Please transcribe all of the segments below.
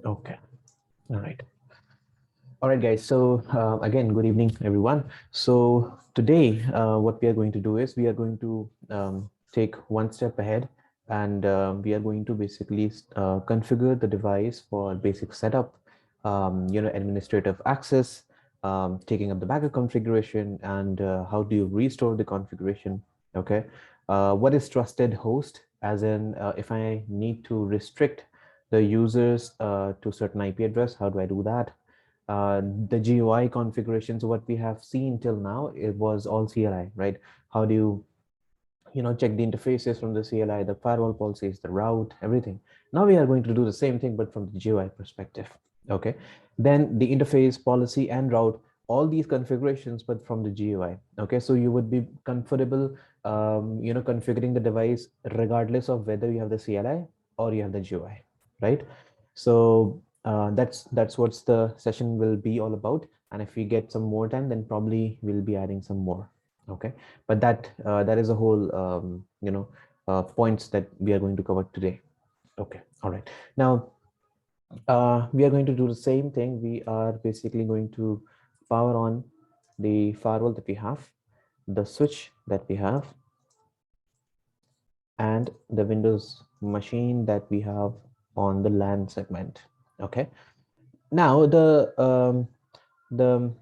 Okay. All right. All right, guys. So again, good evening, everyone. So today, what we are going to do is we are going to take one step ahead, and we are going to basically configure the device for basic setup, administrative access, taking up the backup configuration, and how do you restore the configuration? Okay. What is trusted host? As in, if I need to restrict the users to certain IP address, how do I do that? The GUI configurations, what we have seen till now, it was all CLI, right? How do you check the interfaces from the CLI, the firewall policies, the route, everything. Now we are going to do the same thing, but from the GUI perspective. Okay. Then the interface, policy, and route, all these configurations, but from the GUI. Okay. So you would be comfortable, configuring the device regardless of whether you have the CLI or you have the GUI, right? So that's what the session will be all about. And if we get some more time, then probably we'll be adding some more. Okay, but that is a whole points that we are going to cover today. Okay, all right. Now we are going to do the same thing. We are basically going to power on the firewall that we have, the switch that we have, and the Windows machine that we have on the LAN segment. Okay. Now the the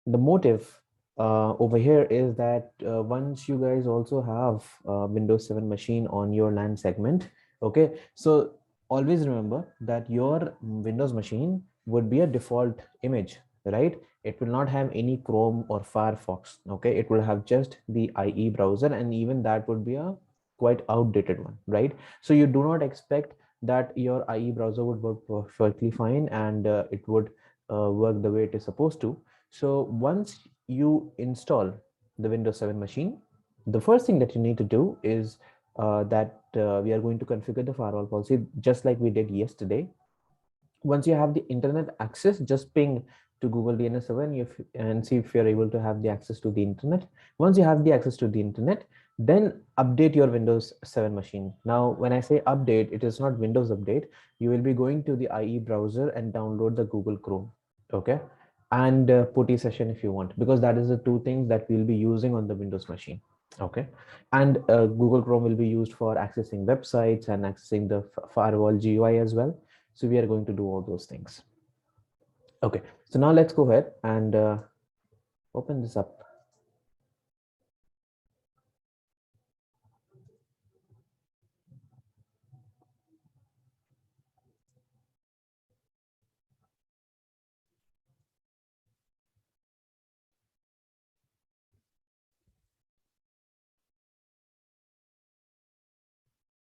motive over here is that once you guys also have Windows 7 machine on your LAN segment, okay, so always remember that your Windows machine would be a default image, right? It will not have any Chrome or Firefox. Okay, it will have just the IE browser, and even that would be a quite outdated one, right? So you do not expect that your IE browser would work perfectly fine, and it would work the way it is supposed to. So once you install the Windows 7 machine, the first thing that you need to do is that we are going to configure the firewall policy just like we did yesterday. Once you have the internet access, just ping to Google DNS7 and see if you're able to have the access to the internet. Once you have the access to the internet, then update your Windows 7 machine. Now, when I say update, it is not Windows update. You will be going to the IE browser and download the Google Chrome. Okay. And PuTTY session if you want, because that is the two things that we'll be using on the Windows machine. Okay. And Google Chrome will be used for accessing websites and accessing the firewall GUI as well. So we are going to do all those things. Okay, so now let's go ahead and open this up.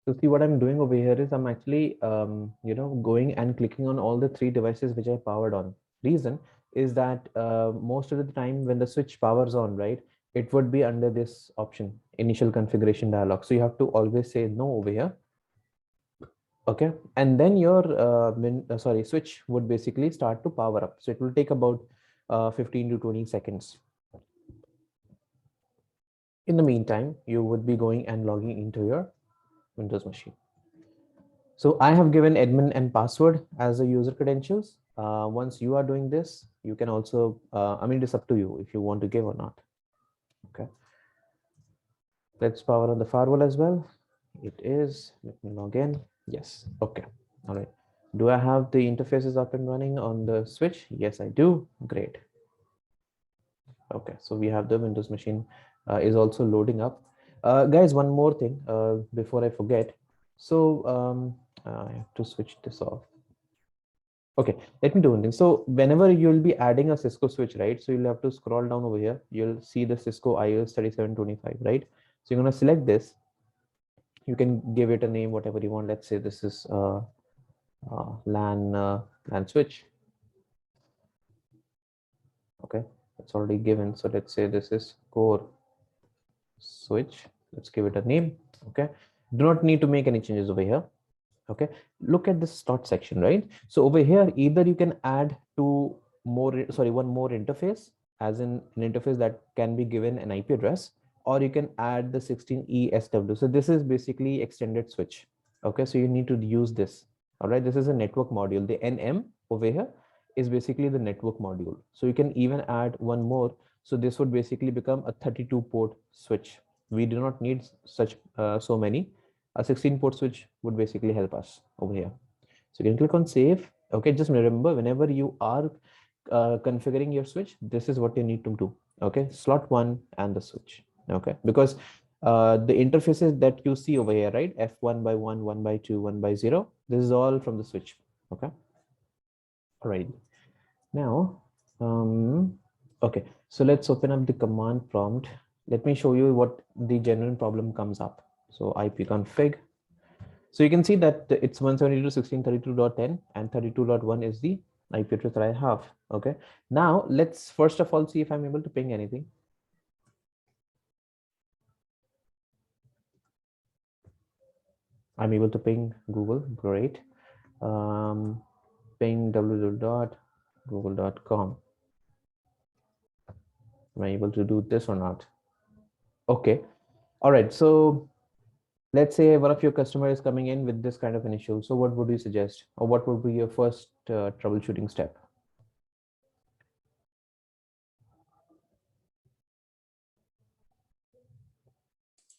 So see, what I'm doing over here is I'm actually, going and clicking on all the three devices which I powered on. Reason is that most of the time when the switch powers on, right, it would be under this option, initial configuration dialog. So you have to always say no over here. Okay, and then your switch would basically start to power up. So it will take about 15 to 20 seconds. In the meantime, you would be going and logging into your Windows machine. So I have given admin and password as a user credentials. Once you are doing this, you can also, it's up to you if you want to give or not. Okay. Let's power on the firewall as well. It is, let me log in. Yes. Okay. All right. Do I have the interfaces up and running on the switch? Yes, I do. Great. Okay. So we have the Windows machine is also loading up. Guys, one more thing before I forget. So I have to switch this off. Okay, let me do one thing. So whenever you'll be adding a Cisco switch, right? So you'll have to scroll down over here. You'll see the Cisco IOS 3725, right? So you're going to select this. You can give it a name, whatever you want. Let's say this is LAN switch. Okay, it's already given. So let's say this is core switch. Let's give it a name. Okay, do not need to make any changes over here. Okay, look at the start section, right? So over here, either you can add one more interface, as in an interface that can be given an IP address, or you can add the 16 ESW. So this is basically extended switch. Okay, so you need to use this. All right, this is a network module. The NM over here is basically the network module. So you can even add one more. So this would basically become a 32 port switch. We do not need such so many. A 16 port switch would basically help us over here. So you can click on save. Okay, just remember, whenever you are configuring your switch, this is what you need to do. Okay, slot 1 and the switch. Okay, because the interfaces that you see over here, right? F1 by 1, 1 by 2, 1 by 0. This is all from the switch. Okay. All right. Now, okay. So let's open up the command prompt. Let me show you what the genuine problem comes up. So ipconfig. So you can see that it's 172.16.32.10 and 32.1 is the IP address that I have. Okay. Now let's first of all see if I'm able to ping anything. I'm able to ping Google. Great. Ping www.google.com. Am I able to do this or not? Okay. All right. So let's say one of your customers is coming in with this kind of an issue. So what would you suggest, or what would be your first troubleshooting step?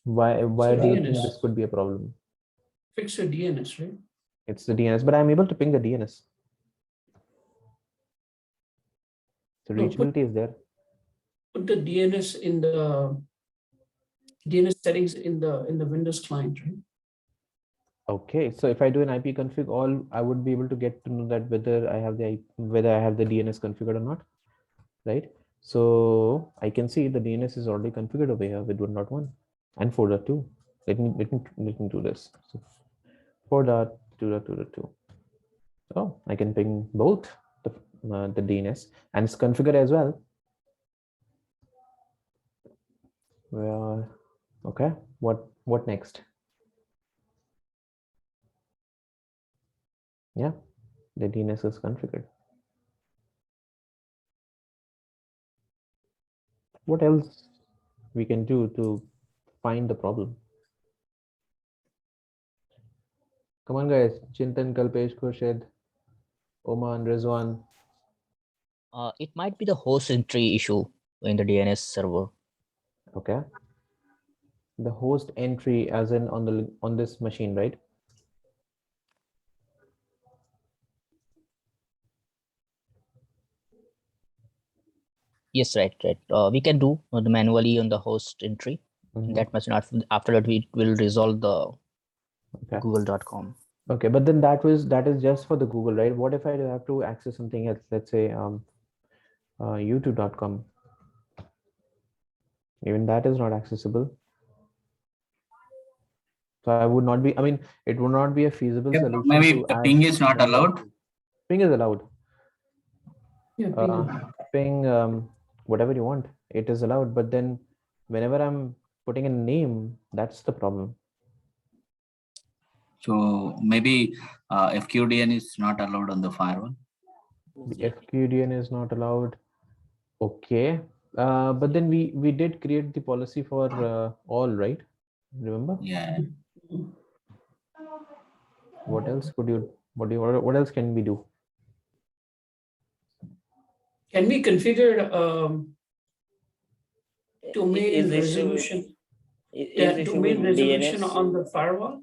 Why do you think this could be a problem? Fix your DNS, right? It's the DNS, but I'm able to ping the DNS. So reachability is there. Put the DNS in the DNS settings in the Windows client, right? Okay, so if I do an IP config, all I would be able to get to know that whether I have the DNS configured or not, right? So I can see the DNS is already configured over here with 1.1 and 4.2. Let me do this. So 4.2.2.2. Oh, I can ping both the DNS, and it's configured as well. Well, okay. What next? Yeah, the DNS is configured. What else we can do to find the problem? Come on, guys. Chintan, Kalpesh, Khurshid, Oman, Rizwan. It might be the host entry issue in the DNS server. Okay. The host entry, as in on this machine, right? Yes, right. We can do the manually on the host entry. That machine. After that, we will resolve the google.com. Okay, but then that is just for the Google, right? What if I have to access something else? Let's say youtube.com. Even that is not accessible. So I would not be, I mean, it would not be a feasible solution. Maybe ping is not allowed. Ping is allowed. Yeah, ping whatever you want, it is allowed. But then whenever I'm putting a name, that's the problem. So maybe FQDN is not allowed on the firewall. FQDN is not allowed. Okay. But then we did create the policy for all, right? Remember? Yeah. What else could you, what else can we do? Can we configure domain resolution? Domain resolution on the firewall?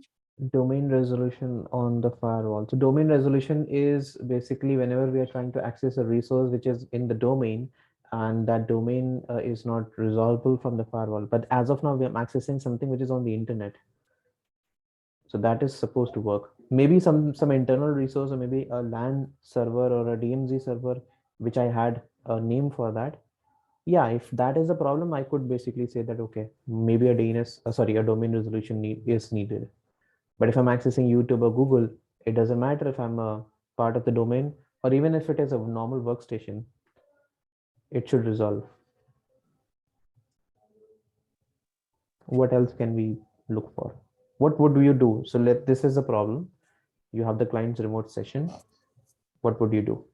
Domain resolution on the firewall. So domain resolution is basically whenever we are trying to access a resource which is in the domain, and that domain is not resolvable from the firewall. But as of now, we are accessing something which is on the internet. So that is supposed to work. Maybe some internal resource, or maybe a LAN server or a DMZ server, which I had a name for that. Yeah, if that is a problem, I could basically say that, okay, maybe a a domain resolution is needed. But if I'm accessing YouTube or Google, it doesn't matter if I'm a part of the domain, or even if it is a normal workstation, it should resolve. What else can we look for? What would you do? So this is a problem. You have the client's remote session. What would you do?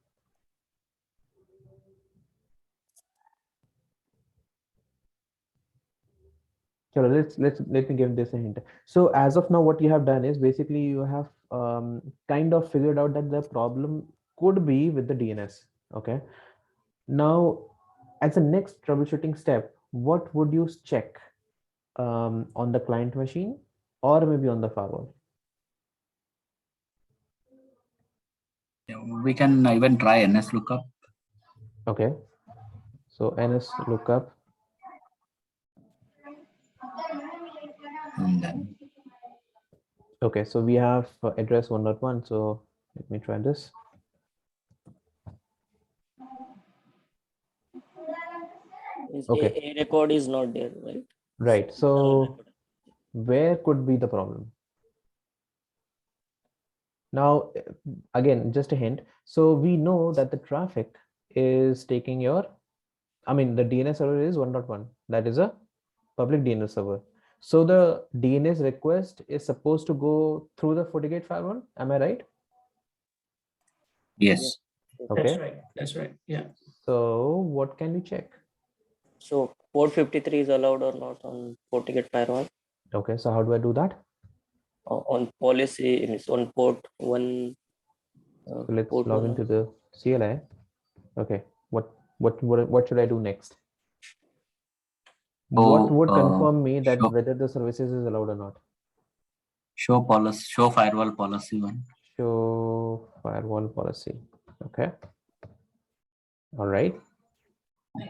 So let me give this a hint. So as of now, what you have done is basically you have kind of figured out that the problem could be with the DNS. Okay. Now, as the next troubleshooting step, what would you check on the client machine or maybe on the firewall? We can even try NS lookup. Okay. So NS lookup. And then Okay, so we have address 1.1. So let me try this. Okay. A record is not there, right? Right. So where could be the problem? Now, again, just a hint. So we know that the traffic is taking your, I mean, the DNS server is 1.1. That is a public DNS server. So the DNS request is supposed to go through the FortiGate firewall. Am I right? yes. Okay. That's right. That's right. Yeah. So what can we check? So port 53 is allowed or not on FortiGate firewall? Okay. So how do I do that? On policy, it is on port 1. So let's port log 1. into the CLI. Okay. What should I do next? What would confirm me that whether the services is allowed or not? Show policy, show firewall policy one. Show firewall policy. Okay. All right.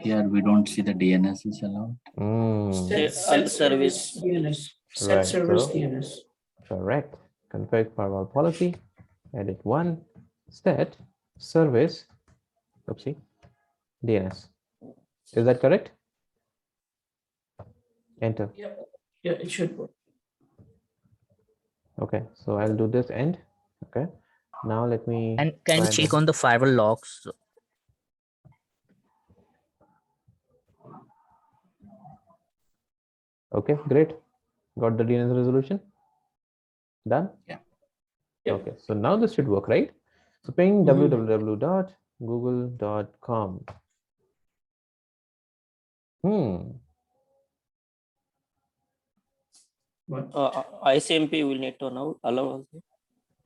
Here we don't see the DNS is allowed. Set service DNS. Set Right, service so- DNS. Correct. Config firewall policy. Edit one. Set service. Oopsie. DNS. Is that correct? Enter. Yeah. Yeah, it should work. Okay. So I'll do this end. Okay. Now let me. And can you try check the- on the firewall logs? Okay. Great. Got the DNS resolution. Done. Yeah. Yep. Okay. So now this should work, right? So ping Mhm. www.google.com. But ICMP will need to now allow also.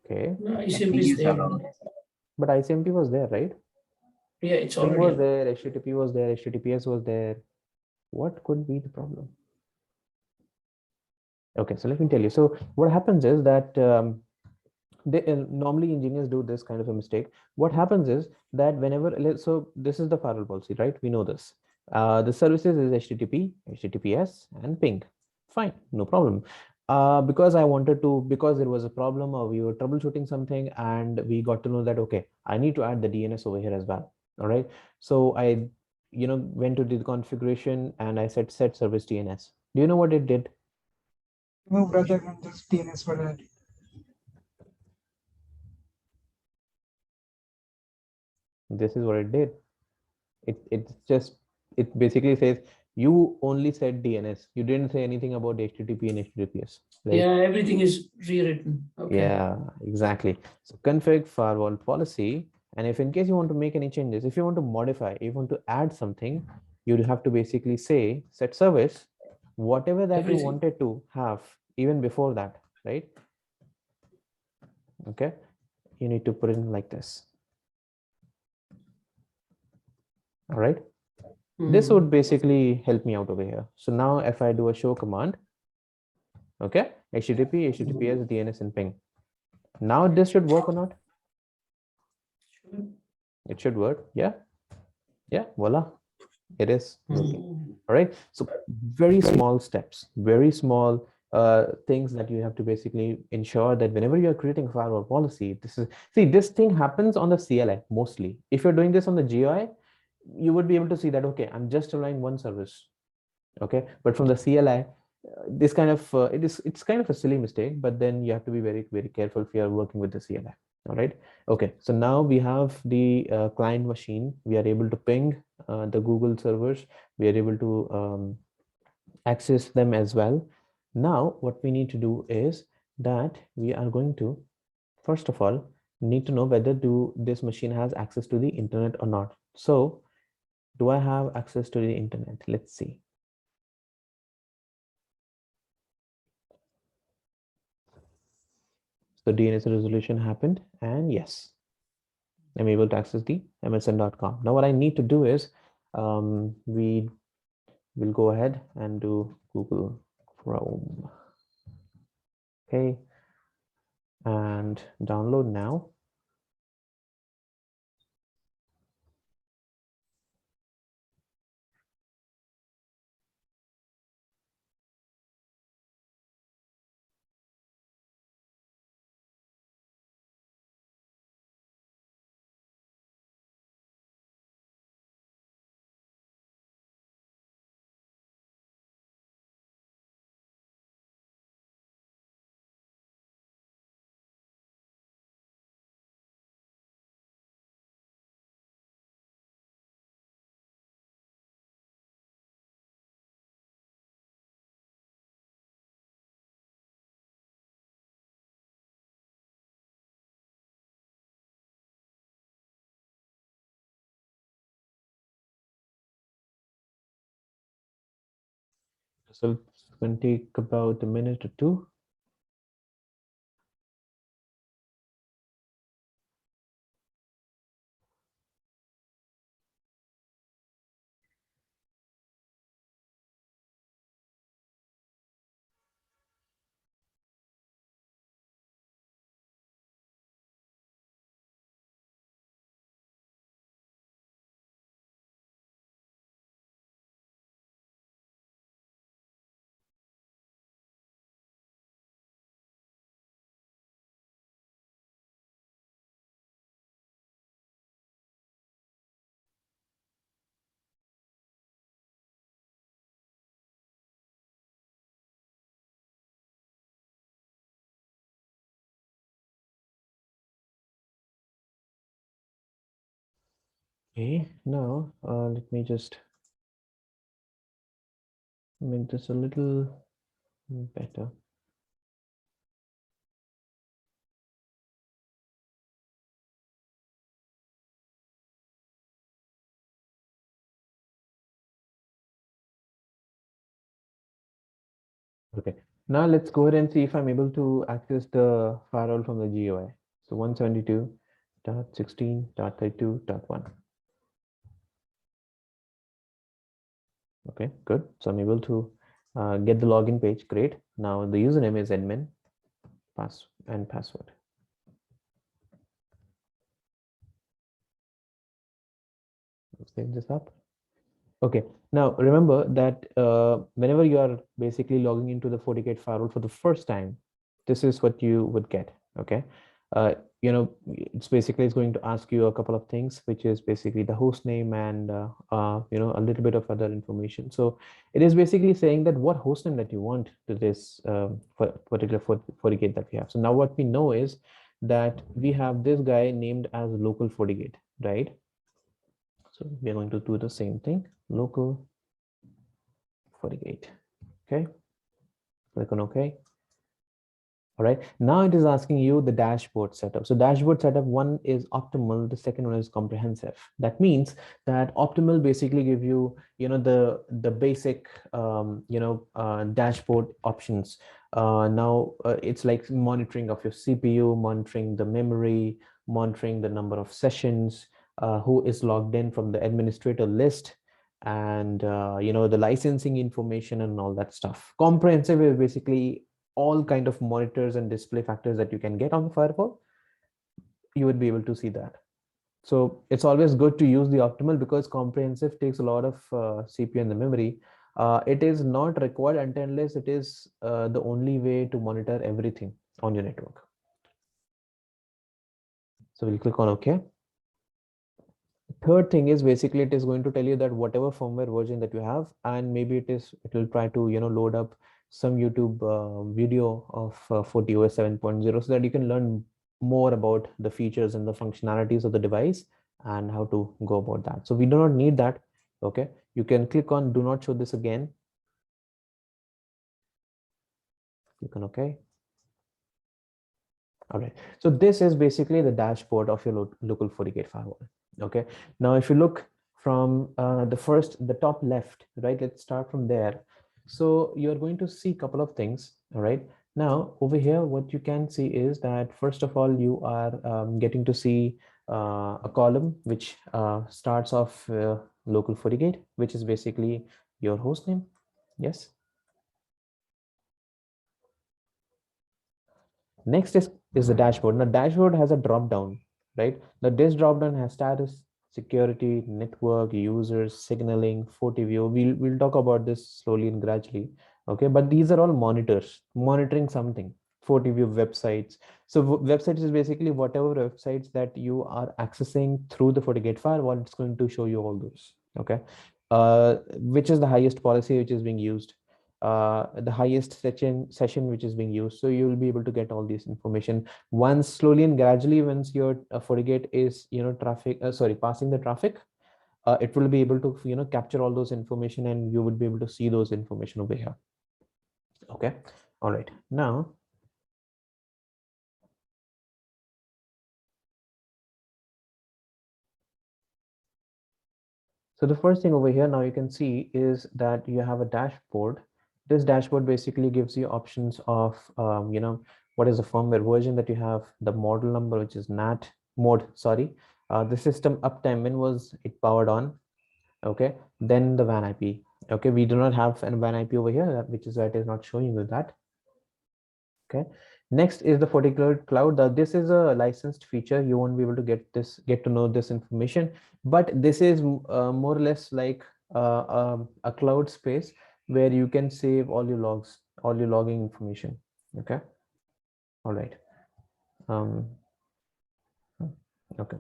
Okay. no, Ping ICMP is is there. allowed. But ICMP was there, right? Yeah, it's Ping already was on. there, HTTP was there, HTTPS was there. What could be the problem? Okay, so let me tell you. So what happens is that normally engineers do this kind of a mistake. What happens is that so this is the firewall policy, right? We know this. The services is HTTP, HTTPS, and ping. Fine, no problem. Because there was a problem or we were troubleshooting something and we got to know that, okay, I need to add the DNS over here as well. All right. So I, went to the configuration and I said set service DNS. Do you know what it did? Move rather than just DNS for that. This is what it did. It basically says you only said DNS. You didn't say anything about HTTP and HTTPS. Right? Yeah, everything is rewritten. Okay. Yeah, exactly. So config firewall policy. And if in case you want to make any changes, if you want to modify, if you want to add something, you have to basically say set service, whatever that you Everything. wanted to have even before that, right? Okay. You need to put it in like this. All right. This Mhm. would basically help me out over here. So now if I do a show command, okay, HTTP, HTTPS, DNS, and ping. Now this should work or not? It should work. Yeah. Yeah. Voila. It is working. Mhm. All right. So very small steps, very small things that you have to basically ensure that whenever you're creating a firewall policy, this thing happens on the CLI mostly. If you're doing this on the GUI, you would be able to see that, okay, I'm just allowing one service. Okay. But from the CLI, this kind of it's kind of a silly mistake, but then you have to be very, very careful if you are working with the CLI. All right. Okay. So now we have the client machine. We are able to ping the Google servers. We are able to access them as well. Now, what we need to do is that we are going to, first of all, need to know whether this machine has access to the internet or not. So do I have access to the internet? Let's see. So DNS resolution happened, and yes, I'm able to access the msn.com. Now what I need to do is we will go ahead and do Google Chrome. Okay, and download now. So it's going to take about a minute or two. Okay, now let me just make this a little better. Okay, now let's go ahead and see if I'm able to access the firewall from the GUI. So 172.16.32.1. Okay, good. So I'm able to get the login page. Great. Now the username is admin, and password. Let's save this up. Okay, now remember that whenever you are basically logging into the FortiGate firewall for the first time, this is what you would get. Okay, it's basically it's going to ask you a couple of things, which is basically the host name and a little bit of other information. So it is basically saying that what host name that you want to this particular FortiGate that we have. So now what we know is that we have this guy named as local FortiGate, right? So we are going to do the same thing, local FortiGate. Okay, click on OK. All right, now it is asking you the dashboard setup. So dashboard setup, one is optimal, the second one is comprehensive. That means that optimal basically give you, the basic, dashboard options. Now it's like monitoring of your CPU, monitoring the memory, monitoring the number of sessions, who is logged in from the administrator list, and the licensing information and all that stuff. Comprehensive is basically all kind of monitors and display factors that you can get on the firewall. You would be able to see that. So it's always good to use the optimal, because comprehensive takes a lot of CPU and the memory. It is not required unless it is the only way to monitor everything on your network. So we'll click on OK. Third thing is basically it is going to tell you that whatever firmware version that you have, and maybe it will try to load up some YouTube video of FortiOS 7.0, so that you can learn more about the features and the functionalities of the device and how to go about that. So we do not need that. Okay, you can click on do not show this again. Click on OK. All right, so this is basically the dashboard of your local FortiGate firewall. Okay, now if you look from the top left, right, let's start from there. So you're going to see a couple of things. All right, Now over here, what you can see is that first of all, you are getting to see a column which starts off local FortiGate, which is basically your host name. Yes. Next is the dashboard. Now dashboard has a drop down, right? Now this drop down has status, security, network, users, signaling, FortiView. We'll talk about this slowly and gradually. Okay, but these are all monitors monitoring something. FortiView websites. So websites is basically whatever websites that you are accessing through the FortiGate firewall. It's going to show you all those. Okay, which is the highest policy which is being used, the highest session which is being used. So you will be able to get all this information once slowly and gradually. Once your FortiGate is passing the traffic, it will be able to capture all those information, and you would be able to see those information over here. Okay, all right. Now so the first thing over here, now you can see is that you have a dashboard. This dashboard basically gives you options of, what is the firmware version that you have, the model number, which is NAT mode, the system uptime, when was it powered on, okay, then the WAN IP. Okay, we do not have an WAN IP over here, which is why it is not showing you that. Okay, next is the FortiGate cloud. This is a licensed feature. You won't be able to get to know this information, but this is more or less like a cloud space where you can save all your logs, all your logging information. Okay, all right. Okay,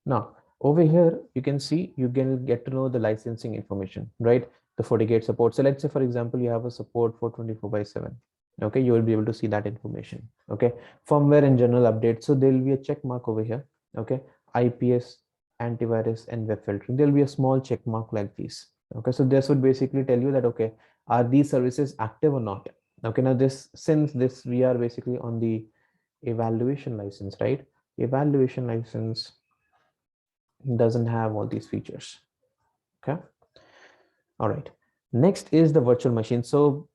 now over here you can see you can get to know the licensing information, right? The FortiGate support. So let's say, for example, you have a support for 24/7. Okay, you will be able to see that information. Okay, firmware and general updates. So there will be a check mark over here. Okay, IPS, antivirus, and web filtering. There will be a small check mark like this. Okay, so this would basically tell you that, okay, are these services active or not? Okay, now since we are basically on the evaluation license, right? Evaluation license doesn't have all these features. Okay, all right. Next is the virtual machine. So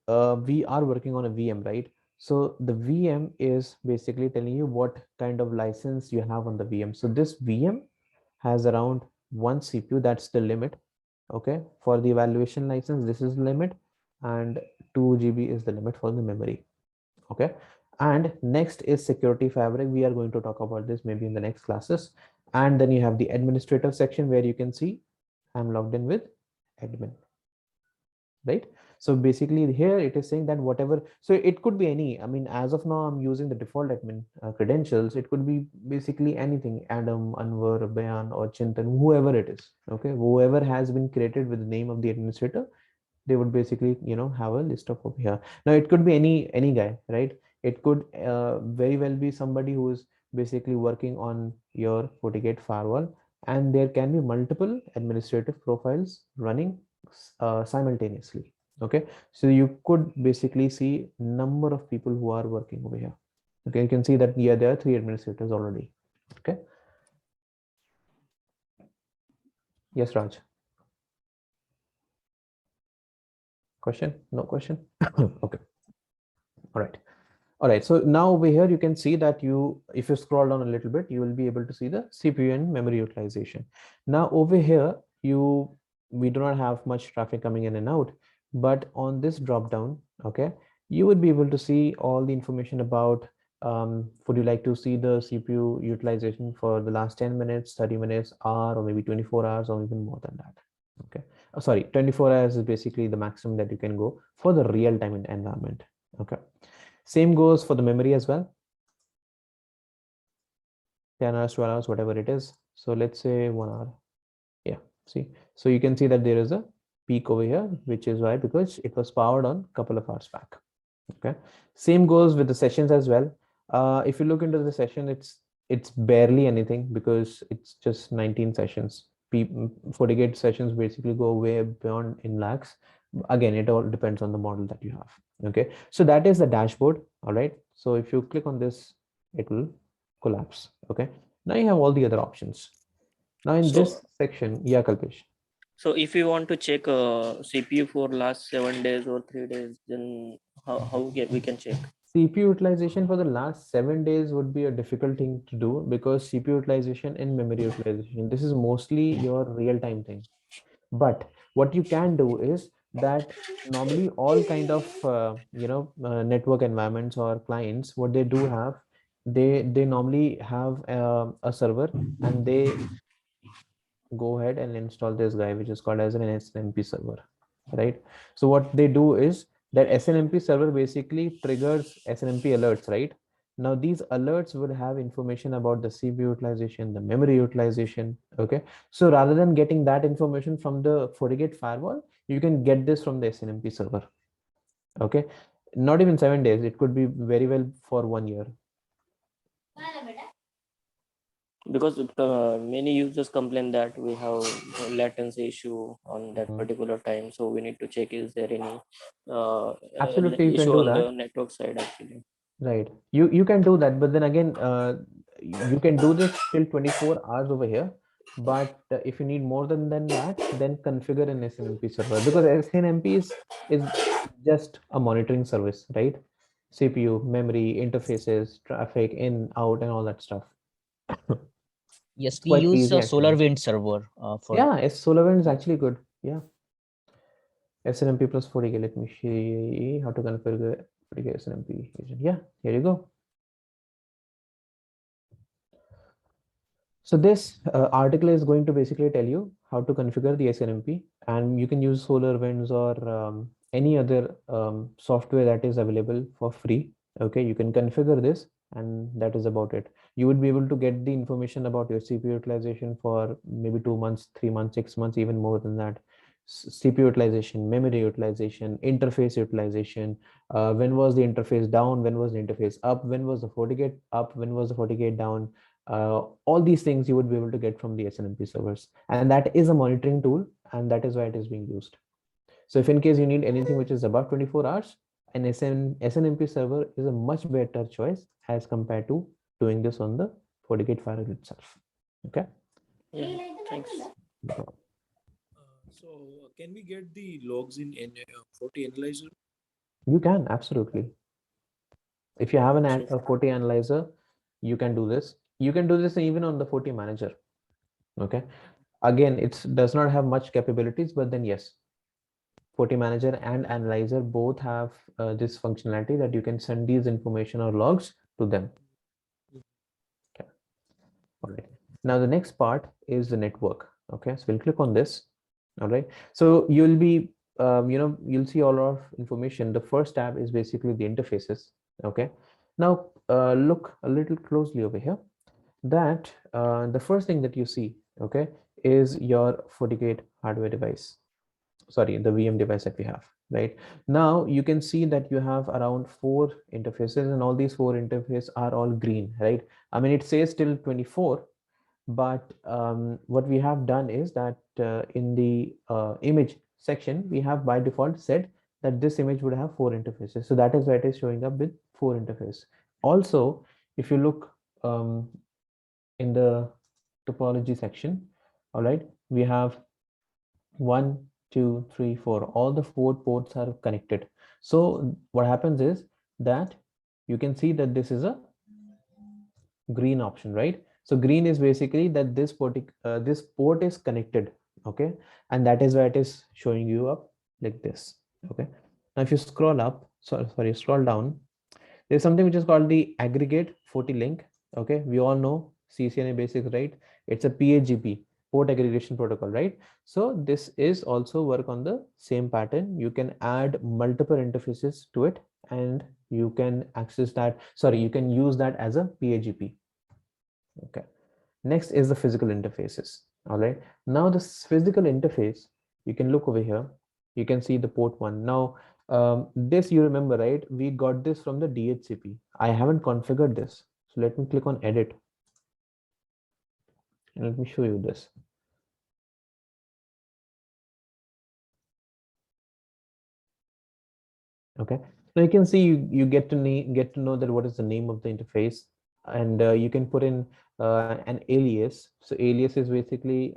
we are working on a VM, right? So the VM is basically telling you what kind of license you have on the VM. So this VM has around 1 CPU. That's the limit. Okay, for the evaluation license, this is the limit, and 2 GB is the limit for the memory. Okay, and next is security fabric. We are going to talk about this maybe in the next classes. And then you have the administrator section where you can see I'm logged in with admin, right? So basically here it is saying that whatever, so it could be any, I mean, as of now I'm using the default admin credentials. It could be basically anything, Adam, Anwar, Bayan, or Chintan, whoever it is. Okay, whoever has been created with the name of the administrator, they would basically have a list of over here. Now it could be any guy, right? It could very well be somebody who is basically working on your FortiGate firewall, and there can be multiple administrative profiles running simultaneously. Okay, so you could basically see number of people who are working over here. Okay, you can see that, yeah, there are 3 administrators already. Okay, yes, Raj. Question? No question? Okay, all right. All right, so now over here you can see that if you scroll down a little bit, you will be able to see the CPU and memory utilization. Now over here, we do not have much traffic coming in and out, but on this drop down, okay, you would be able to see all the information about, would you like to see the CPU utilization for the last 10 minutes, 30 minutes, hour, or maybe 24 hours, or even more than that. Okay, sorry, 24 hours is basically the maximum that you can go for the real-time environment. Okay, same goes for the memory as well. 10 hours, 12 hours, whatever it is. So let's say 1 hour. Yeah, see, so you can see that there is a peak over here, which is why, because it was powered on a couple of hours back. Okay, same goes with the sessions as well. If you look into the session, it's barely anything, because it's just 19 sessions. FortiGate sessions basically go way beyond in lakhs. Again, it all depends on the model that you have. Okay, so that is the dashboard. All right, so if you click on this, it will collapse. Okay, now you have all the other options. Now in this section, yeah, Kalpesh. So if you want to check CPU for last 7 days or 3 days, then how we can check? CPU utilization for the last 7 days would be a difficult thing to do because CPU utilization and memory utilization, this is mostly your real-time thing. But what you can do is that normally all kind of network environments or clients, what they do have, they normally have a server, and they go ahead and install this guy which is called as an snmp server, right? So what they do is that snmp server basically triggers snmp alerts, right? Now these alerts would have information about the cpu utilization, the memory utilization. Okay, so rather than getting that information from the FortiGate firewall, you can get this from the snmp server. Okay, not even 7 days, it could be very well for 1 year. Because many users complain that we have latency issue on that particular time, so we need to check is there any Absolutely, you can issue do on the that. network side actually. Right. You can do that, but then again, you can do this till 24 hours over here. But if you need more than that, then configure an SNMP server, because SNMP is just a monitoring service, right? CPU, memory, interfaces, traffic, in, out, and all that stuff. Yes, It's we quite use easy a actually. SolarWind server for. Yeah, SolarWind is actually good. Yeah. SNMP plus 40K. Let me show you how to configure 40K SNMP agent. Yeah, here you go. So this article is going to basically tell you how to configure the SNMP, and you can use SolarWinds or any other software that is available for free. Okay, you can configure this, and that is about it. You would be able to get the information about your CPU utilization for maybe 2 months, 3 months, 6 months, even more than that. CPU utilization, memory utilization, interface utilization. When was the interface down? When was the interface up? When was the FortiGate up? When was the FortiGate down? All these things you would be able to get from the SNMP servers, and that is a monitoring tool, and that is why it is being used. So if in case you need anything which is above 24 hours, an SNMP server is a much better choice as compared to doing this on the FortiGate firewall itself. Okay. Yeah, thanks. So can we get the logs in Forti Analyzer? You can, absolutely. If you have a Sure. Forti analyzer, you can do this. You can do this even on the Forti manager. Okay. Again, it does not have much capabilities, but then yes, Forti manager and analyzer both have this functionality that you can send these information or logs to them. Okay. All right. Now the next part is the network. Okay, so we'll click on this. All right. So you'll be, you'll see all of information. The first tab is basically the interfaces. Okay. Now look a little closely over here. That the first thing that you see, okay, is your FortiGate hardware device. Sorry, the VM device that we have. Right now, you can see that you have around 4 interfaces, and all these 4 interfaces are all green, right? I mean, it says till 24, but what we have done is that in the image section, we have by default said that this image would have 4 interfaces. So that is why it is showing up with 4 interfaces. Also, if you look in the topology section, all right, we have 1, 2, 3, 4. All the 4 ports are connected. So what happens is that you can see that this is a green option, right? So green is basically that this port is connected. Okay, and that is why it is showing you up like this. Okay, now if you scroll up, sorry, scroll down, there's something which is called the aggregate FortiLink. Okay, we all know CCNA basics, right? It's a PAGP, port aggregation protocol, right? So this is also work on the same pattern. You can add multiple interfaces to it, and you can access that. Sorry, you can use that as a PAGP. Okay. Next is the physical interfaces. All right. Now this physical interface, you can look over here. You can see the port 1. Now this you remember, right? We got this from the DHCP. I haven't configured this. So let me click on edit. And let me show you this. Okay. Now you can see you get to know that what is the name of the interface, and you can put in an alias. So alias is basically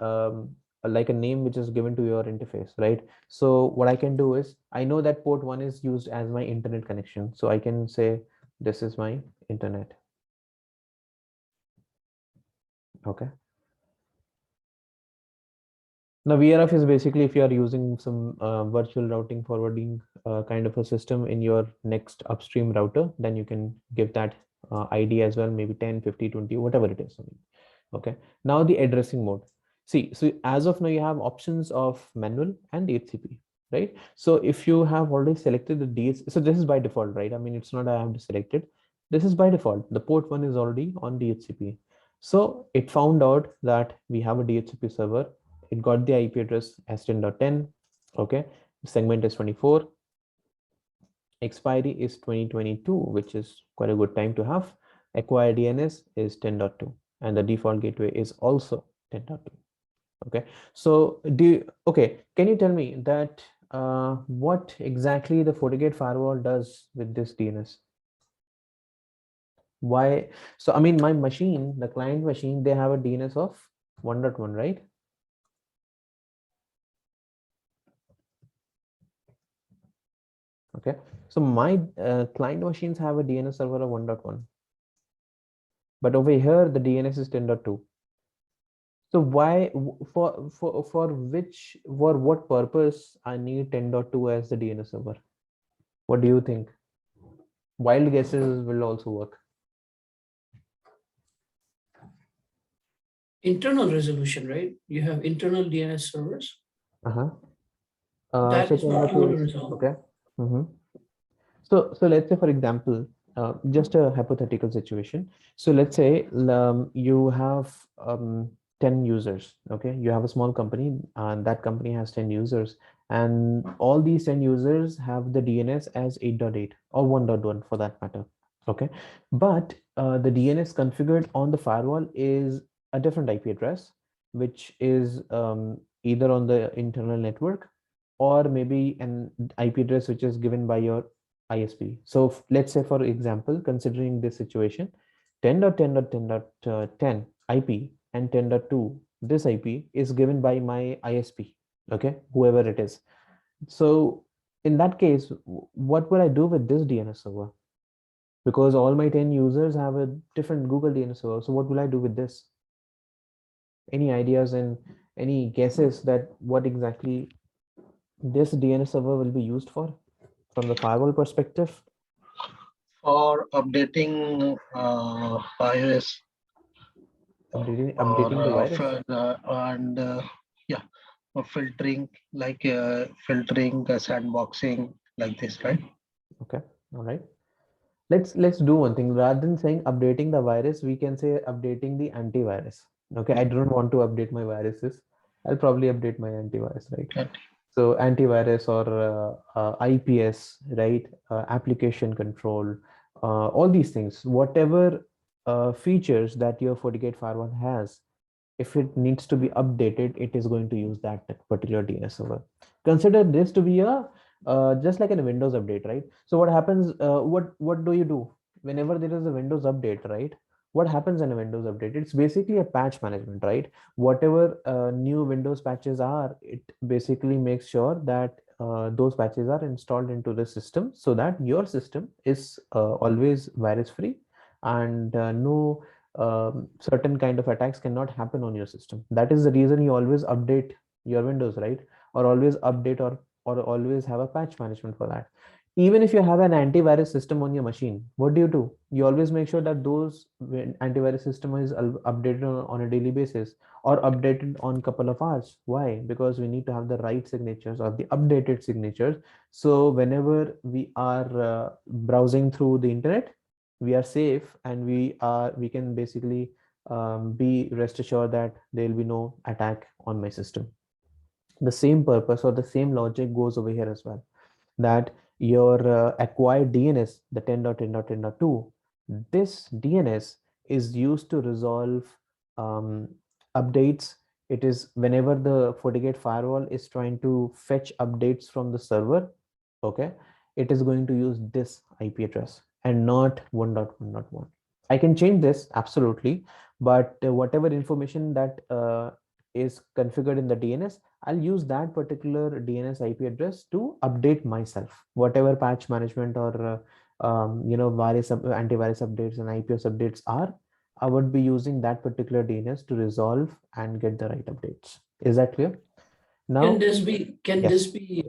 like a name which is given to your interface, right? So what I can do is, I know that port 1 is used as my internet connection, so I can say This is my internet. Okay. Now VRF is basically if you are using some virtual routing forwarding kind of a system in your next upstream router, then you can give that ID as well, maybe 10, 50, 20, whatever it is. Okay. Now the addressing mode. See, so as of now you have options of manual and DHCP, right? So if you have already selected the DHCP, so this is by default, right? I mean, it's not I have to select it. This is by default. The port 1 is already on DHCP. So it found out that we have a DHCP server. It got the IP address as 10.10. Okay. Segment is 24. Expiry is 2022, which is quite a good time to have. Acquired DNS is 10.2. And the default gateway is also 10.2. Okay. So can you tell me that what exactly the FortiGate firewall does with this DNS? Why? So I mean, my machine, the client machine, they have a DNS of 1.1, right? Okay, so my client machines have a DNS server of 1.1, but over here the DNS is 10.2. So why, for what purpose I need 10.2 as the DNS server? What do you think? Wild guesses will also work. Internal resolution, right? You have internal DNS servers. Uh-huh. That So is what you 10.2 want to is resolve. okay. So let's say, for example, just a hypothetical situation. So let's say you have 10 users. Okay, you have a small company and that company has 10 users, and all these 10 users have the DNS as 8.8 or 1.1 for that matter. Okay, but the DNS configured on the firewall is a different IP address, which is either on the internal network or maybe an IP address which is given by your ISP. So let's say, for example, considering this situation, 10.10.10.10 IP and 10.2, this IP is given by my ISP, okay, whoever it is. So in that case, what would I do with this DNS server? Because all my 10 users have a different Google DNS server. So what will I do with this? Any ideas and any guesses that what exactly this DNS server will be used for from the firewall perspective? For updating iOS Updating the virus. yeah, or filtering, like filtering, sandboxing, like this, right? Okay, all right. Let's do one thing. Rather than saying updating the virus, we can say updating the antivirus. Okay, I don't want to update my viruses. I'll probably update my antivirus, right? Right. So antivirus or IPS, right? Application control, all these things, whatever features that your FortiGate firewall has, if it needs to be updated, it is going to use that particular DNS server. Consider this to be a just like a Windows update, right? So what happens? What do you do whenever there is a Windows update, right? What happens in a Windows update? It's basically a patch management, right? Whatever new Windows patches are, it basically makes sure that those patches are installed into the system so that your system is always virus free and no certain kind of attacks cannot happen on your system. That is the reason you always update your Windows, right? Or always update or always have a patch management for that. Even if you have an antivirus system on your machine, what do? You always make sure that those antivirus system is updated on a daily basis or updated on couple of hours. Why? Because we need to have the right signatures or the updated signatures. So whenever we are browsing through the internet, we are safe and we can basically be rest assured that there will be no attack on my system. The same purpose or the same logic goes over here as well, that your acquired DNS, the 10.10.10.2, this DNS is used to resolve updates. It is whenever the FortiGate firewall is trying to fetch updates from the server, okay, it is going to use this IP address and not 1.1.1. I can change this absolutely, but whatever information that is configured in the DNS, I'll use that particular DNS IP address to update myself. Whatever patch management or virus antivirus updates and IPS updates are, I would be using that particular DNS to resolve and get the right updates. Is that clear? Now, Can yes. this be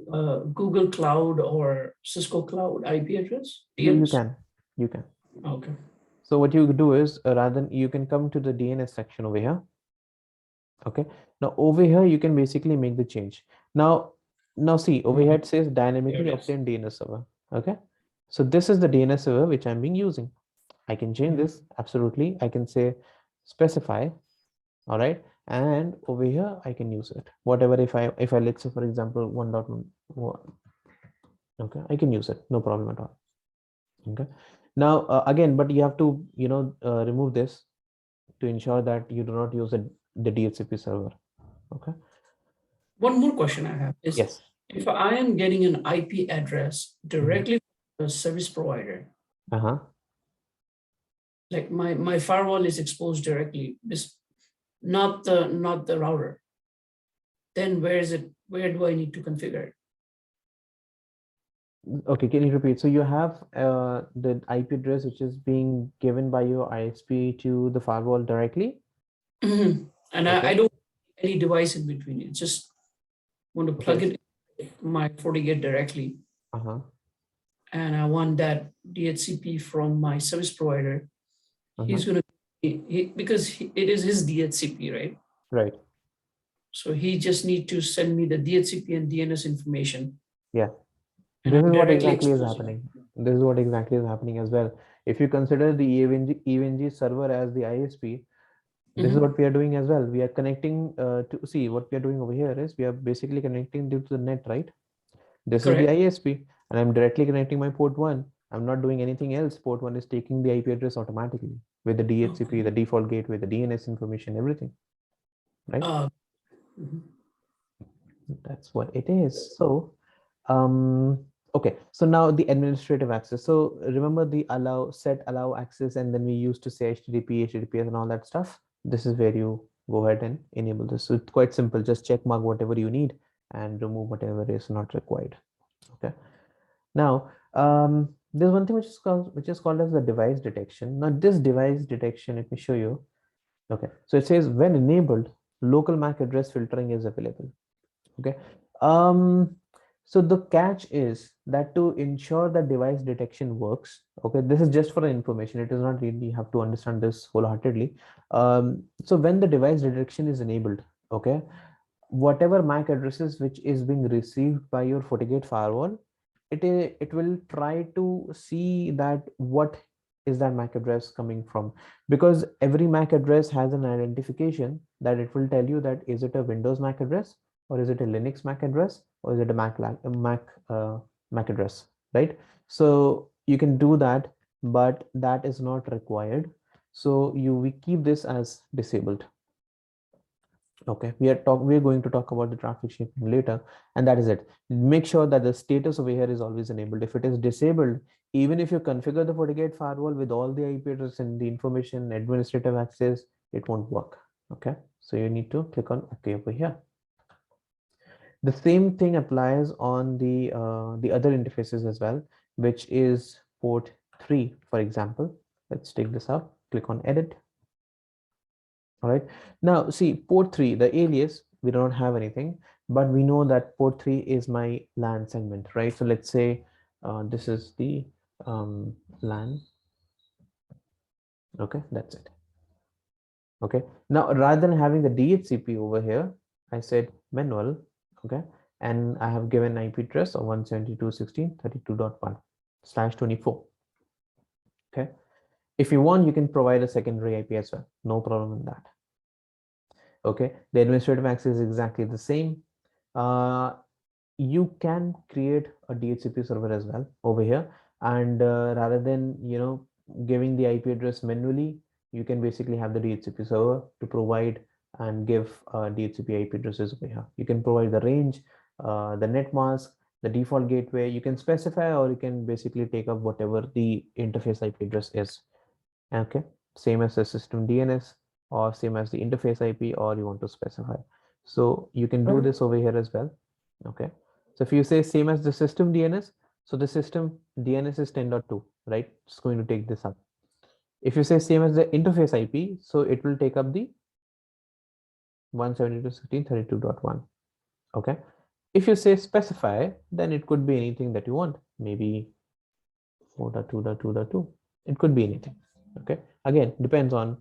Google Cloud or Cisco Cloud IP address? You DNS? you can. Okay. So what you do is rather than you can come to the DNS section over here. Okay. Now over here you can basically make the change. Now see over here it says dynamically obtain DNS server. Okay. So this is the DNS server which I'm being using. I can change this absolutely. I can say specify. All right. And over here I can use it. Whatever if I let's say for example 1.1. Okay, I can use it. No problem at all. Okay. Now again, but you have to remove this to ensure that you do not use the DHCP server. Okay. One more question I have is, Yes. if I am getting an IP address directly from the service provider, like my firewall is exposed directly, not the router, then where do I need to configure it? Okay, can you repeat? So you have the IP address which is being given by your ISP to the firewall directly? And Okay. I don't have any device in between. It just want to plug it in my FortiGate directly. And I want that DHCP from my service provider. He's going to, because it is his DHCP, right? Right. So he just need to send me the DHCP and DNS information. Yeah. And This I'm is what directly exactly is exposing happening. This is what exactly is happening as well. If you consider the EVNG server as the ISP, this is what we are doing as well. We are connecting to see what we are doing over here is we are basically connecting to the net, right? This is the ISP and I'm directly connecting my port 1. I'm not doing anything else. Port 1 is taking the IP address automatically with the DHCP, the default gateway, the DNS information, everything, right? That's what it is. So okay, so now the administrative access. So remember the set allow access, and then we used to say HTTP, HTTPS and all that stuff. This is where you go ahead and enable this. So it's quite simple. Just check mark whatever you need and remove whatever is not required. Okay. Now there's one thing which is called as the device detection. Now this device detection, let me show you. Okay, so it says when enabled, local MAC address filtering is available. Okay. So the catch is that to ensure that device detection works, okay, this is just for information. It is not really, you have to understand this wholeheartedly. So when the device detection is enabled, okay, whatever MAC addresses which is being received by your FortiGate firewall, it will try to see that what is that MAC address coming from, because every MAC address has an identification that it will tell you that is it a Windows MAC address, or is it a Linux MAC address, or is it a MAC address, right? So you can do that, but that is not required. So we keep this as disabled. Okay, we're going to talk about the traffic shaping later, and that is it. Make sure that the status over here is always enabled. If it is disabled, even if you configure the FortiGate firewall with all the IP address and the information, administrative access, it won't work. Okay, so you need to click on OK over here. The same thing applies on the other interfaces as well, which is port 3, for example. Let's take this up, click on edit. All right, now see port 3, the alias, we don't have anything, but we know that port 3 is my LAN segment, right? So let's say this is the LAN. Okay, that's it. Okay, now rather than having the DHCP over here, I said manual. Okay, and I have given IP address of 172.168.32.1/24. Okay, if you want, you can provide a secondary IP as well. No problem in that. Okay, the administrative access is exactly the same. You can create a DHCP server as well over here, and rather than giving the IP address manually, you can basically have the DHCP server to provide and give DHCP IP addresses over here. You can provide the range, the net mask, the default gateway. You can specify, or you can basically take up whatever the interface IP address is. Okay, same as the system DNS, or same as the interface IP, or you want to specify. So you can do this over here as well. Okay, so if you say same as the system DNS, So the system DNS is 10.2, right? It's going to take this up. If you say same as the interface IP, so it will take up the 172.16.32.1. Okay. If you say specify, then it could be anything that you want. Maybe 4.2.2.2. It could be anything. Okay. Again, depends on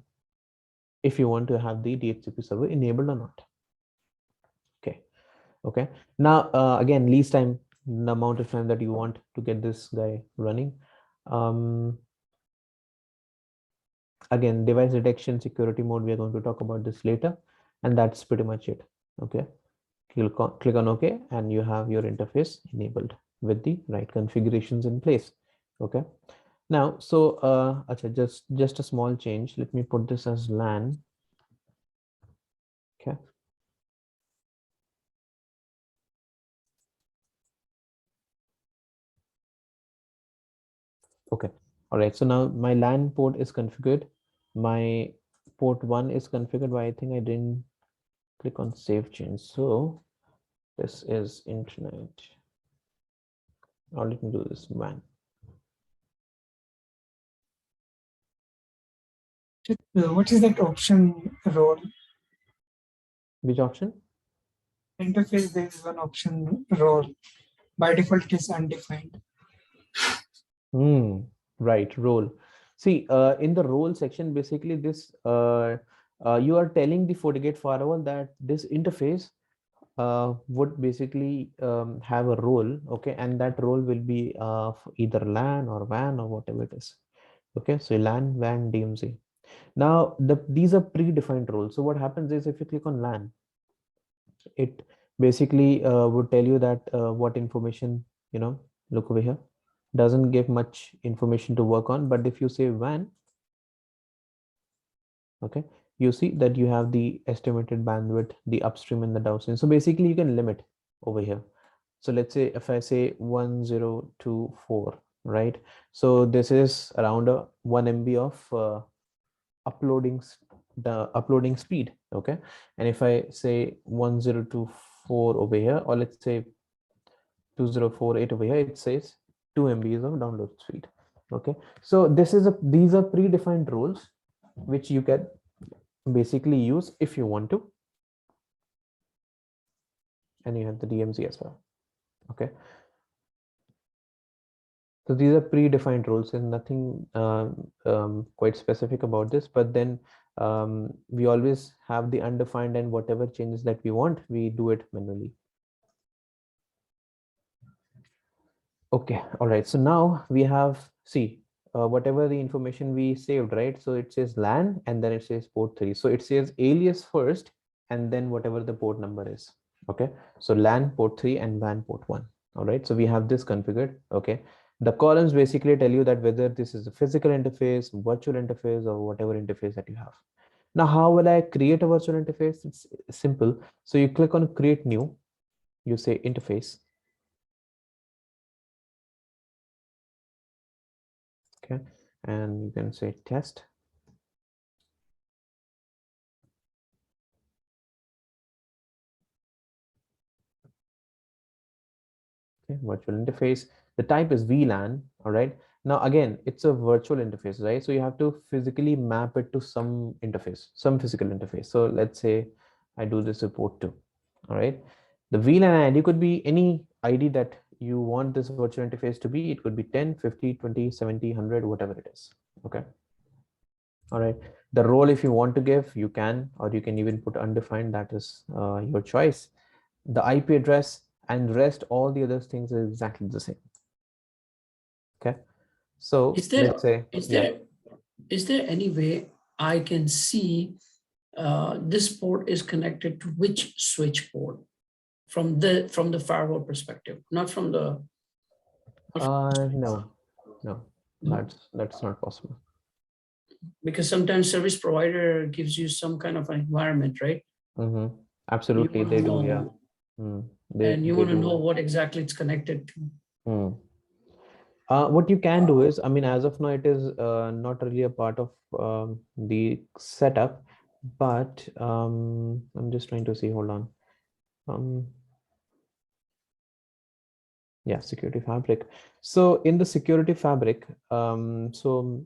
if you want to have the DHCP server enabled or not. Okay. Okay. Now, again, least time, the amount of time that you want to get this guy running. Again, device detection security mode, we are going to talk about this later, and that's pretty much it. Okay, click on OK, and you have your interface enabled with the right configurations in place. Okay, now so just a small change. Let me put this as LAN. Okay, okay, all right. So now my LAN port is configured. My port 1 is configured, but I think I didn't click on save change. So this is internet. Or let me do this WAN. What is that option role? Which option? Interface, there is one option role. By default, it is undefined. Right, role. See, in the role section, basically this you are telling the FortiGate firewall that this interface would basically have a role, okay, and that role will be either LAN or WAN or whatever it is. Okay, so LAN, WAN, DMZ. Now these are predefined roles. So what happens is if you click on LAN, it basically would tell you that what information, look over here, doesn't give much information to work on. But if you say WAN, okay, you see that you have the estimated bandwidth, the upstream and the downstream. So basically you can limit over here. So let's say if I say 1024, right? So this is around a 1 MB of the uploading speed. Okay, and if I say 1024 over here, or let's say 2048 over here, it says 2 MBs of download speed. Okay, so these are predefined roles which you can basically use if you want to, and you have the DMZ as well. Okay, so these are predefined roles and nothing quite specific about this, but then we always have the undefined, and whatever changes that we want, we do it manually. Okay, all right, so now we have, see, whatever the information we saved, right? So it says LAN and then it says port 3. So it says alias first and then whatever the port number is. Okay, so LAN port 3 and WAN port 1. All right, so we have this configured. Okay, the columns basically tell you that whether this is a physical interface, virtual interface, or whatever interface that you have. Now, how will I create a virtual interface? It's simple. So you click on create new, you say interface. Okay, and you can say test. Okay, virtual interface. The type is VLAN. All right. Now again, it's a virtual interface, right? So you have to physically map it to some interface, some physical interface. So let's say I do this with port 2. All right. The VLAN ID could be any ID that you want this virtual interface to be. It could be 10, 50, 20, 70, 100, whatever it is. Okay. All right. The role, if you want to give, you can, or you can even put undefined. That is your choice. The IP address and rest, all the other things are exactly the same. Okay. So let's say, is there any way I can see this port is connected to which switch port from the firewall perspective, not from the no, that's not possible. Because sometimes service provider gives you some kind of an environment, right? Absolutely, they do. Yeah. And you want to know what exactly it's connected to. What you can do is, I mean, as of now, it is not really a part of the setup, but I'm just trying to see. Hold on. Yeah, security fabric. So in the security fabric, so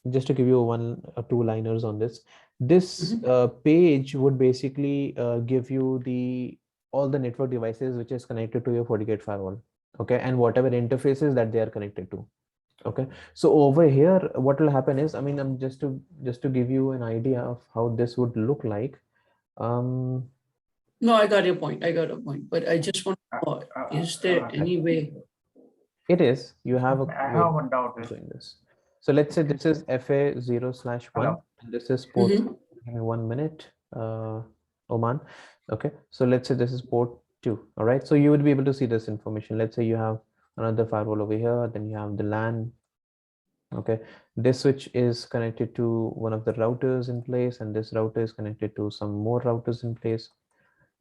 just to give you one or two liners on this, this page would basically give you all the network devices which is connected to your FortiGate firewall. Okay, and whatever interfaces that they are connected to. Okay, so over here, what will happen is, I mean, I'm just to give you an idea of how this would look like. No, I got your point. I got a point. But I just want to know, is there any way? It is. You have a I have one doubt. doing this. So let's say this is FA0/1, and this is port. Give me 1 minute, Oman. Okay, so let's say this is port 2. All right, so you would be able to see this information. Let's say you have another firewall over here, then you have the LAN. Okay, this switch is connected to one of the routers in place, and this router is connected to some more routers in place.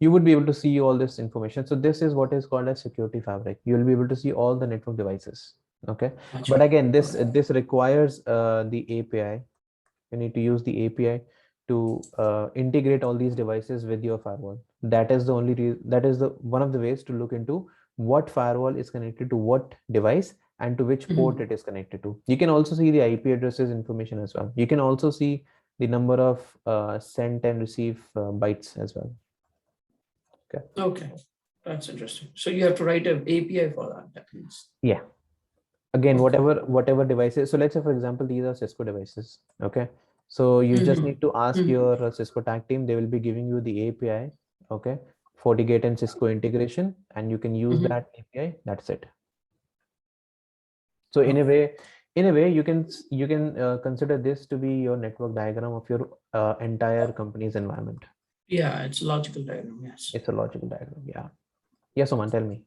You would be able to see all this information. So this is what is called a security fabric. You'll be able to see all the network devices. Okay, but again, this requires the API. You need to use the API to integrate all these devices with your firewall. That is the only that is the one of the ways to look into what firewall is connected to what device and to which port it is connected to. You can also see the IP addresses information as well. You can also see the number of sent and receive bytes as well. Okay, that's interesting. So you have to write an API for that. That means. Yeah. Again, whatever devices. So let's say, for example, these are Cisco devices. Okay. So you just need to ask your Cisco tag team. They will be giving you the API. Okay. FortiGate and Cisco integration, and you can use that API. That's it. So in a way, you can consider this to be your network diagram of your entire company's environment. Yeah, it's a logical diagram. Yes. It's a logical diagram. Yeah. Yes, Oman, tell me.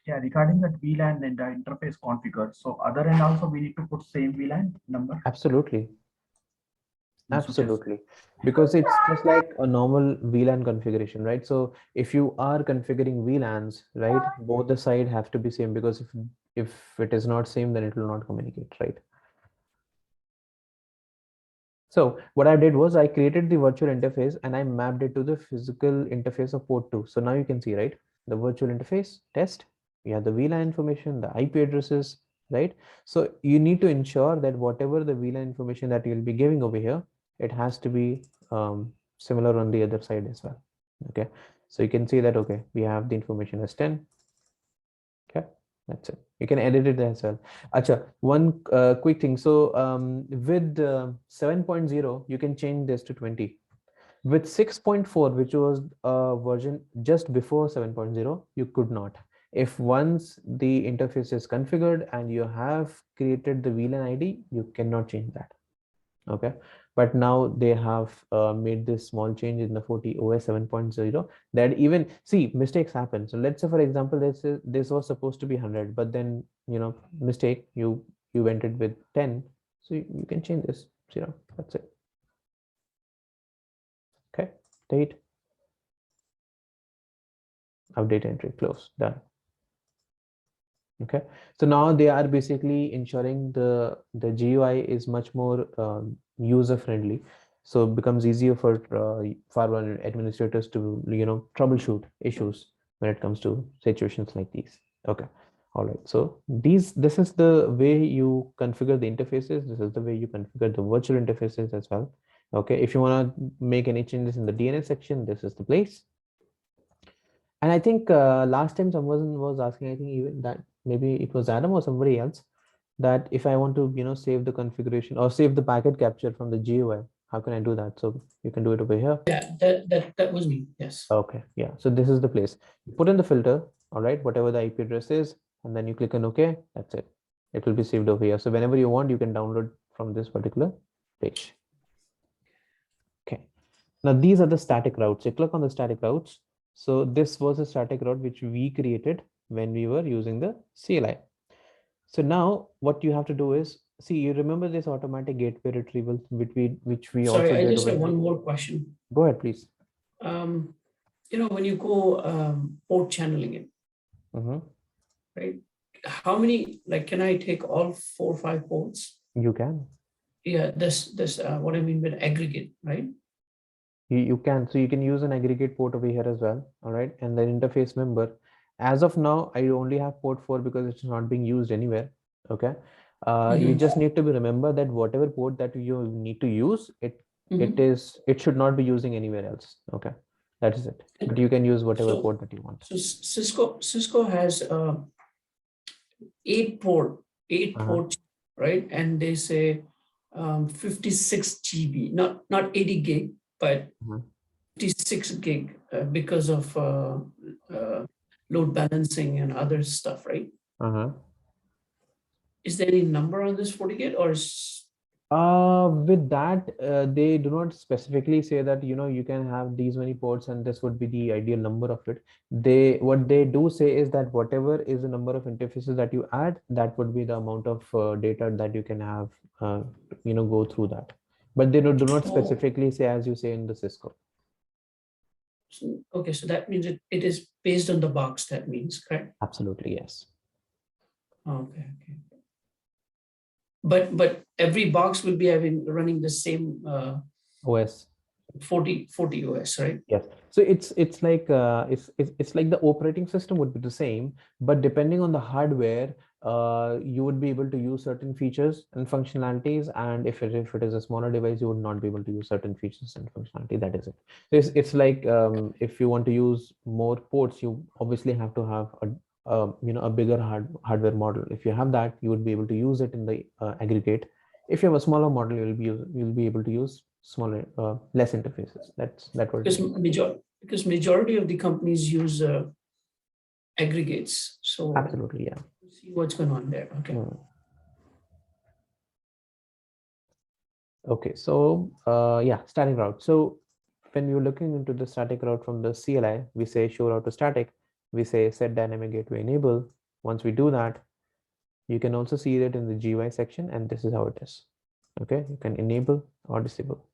Yeah, regarding that VLAN and the interface configured. So other end also we need to put same VLAN number. Absolutely. Absolutely, because it's just like a normal VLAN configuration, right? So if you are configuring VLANs, right, both the side have to be same, because if it is not same, then it will not communicate, right? So what I did was I created the virtual interface and I mapped it to the physical interface of port 2. So now you can see, right, the virtual interface test, we have the VLAN information, the IP addresses, right? So you need to ensure that whatever the VLAN information that you'll be giving over here, it has to be similar on the other side as well. Okay, so you can see that, okay, we have the information as 10. Okay, that's it. You can edit it as well. Acha, one quick thing. So with 7.0, you can change this to 20. With 6.4, which was a version just before 7.0, you could not. If once the interface is configured and you have created the VLAN ID, you cannot change that. Okay, but now they have made this small change in the FortiOS 7.0 that even, see, mistakes happen. So let's say, for example, this was supposed to be 100, but then, you know, mistake, you went it with 10. So you can change this 0. That's it. Okay, date, update entry, close, done. Okay, so now they are basically ensuring the GUI is much more user friendly, so it becomes easier for firewall administrators to, you know, troubleshoot issues when it comes to situations like these. Okay, all right, so this is the way you configure the interfaces. This is the way you configure the virtual interfaces as well. Okay, if you want to make any changes in the DNS section, this is the place. And I think last time someone was asking, I think even that maybe it was Adam or somebody else, that if I want to, you know, save the configuration or save the packet capture from the GUI, how can I do that? So you can do it over here. Yeah, that was me. Yes. Okay. Yeah. So this is the place. You put in the filter, all right, whatever the IP address is, and then you click on OK. That's it. It will be saved over here. So whenever you want, you can download from this particular page. Okay. Now these are the static routes. You click on the static routes. So this was a static route which we created when we were using the CLI. So now what you have to do is, see, you remember this automatic gateway retrieval which we Sorry, also did. I just have one more question. Go ahead, please. You know, when you go port channeling it, right? How many, like, can I take all 4 or 5 ports? You can. Yeah, this what I mean with aggregate, right? You can. So you can use an aggregate port over here as well. All right. And then interface member, as of now, I only have port 4 because it's not being used anywhere. Okay. You just need to remember that whatever port that you need to use, it should not be using anywhere else. Okay. That is it. But you can use whatever port that you want. So Cisco has 8 ports, right? And they say 56 GB, not 80 gig, but 56 gig because of load balancing and other stuff, right? Is there any number on this FortiGate, or is with that, they do not specifically say that, you can have these many ports and this would be the ideal number of it. What they do say is that whatever is the number of interfaces that you add, that would be the amount of data that you can have, go through that. But they do not specifically say, as you say in the Cisco. Okay, so that means it is based on the box, that means, correct? Absolutely, yes. Okay. But every box will be running the same OS. 40 OS, right? Yes. So it's like it's like the operating system would be the same, but depending on the hardware, you would be able to use certain features and functionalities, and if it is a smaller device, you would not be able to use certain features and functionality. That is it. So it's like if you want to use more ports, you obviously have to have a bigger hardware model. If you have that, you would be able to use it in the aggregate. If you have a smaller model, you'll be able to use smaller, less interfaces. Because majority of the companies use aggregates. So absolutely, yeah. See what's going on there. Okay. Okay, so yeah, static route. So when you're looking into the static route from the CLI, we say show route to static. We say set dynamic gateway enable. Once we do that, you can also see that in the GUI section, and this is how it is. Okay, you can enable or disable.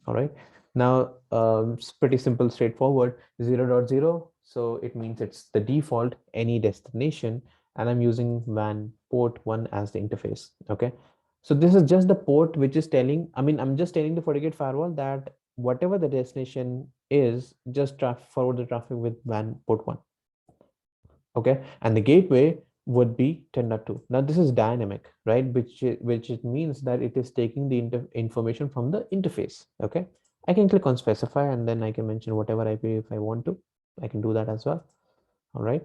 All right. Now, it's pretty simple, straightforward. 0.0. So it means it's the default any destination, and I'm using WAN port 1 as the interface. Okay. So this is just the port which is telling, I'm just telling the FortiGate firewall that whatever the destination is, just forward the traffic with WAN port 1. Okay. And the gateway would be 10.2. Now this is dynamic, right? Which it means that it is taking the information from the interface. Okay. I can click on specify, and then I can mention whatever IP if I want to. I can do that as well. All right.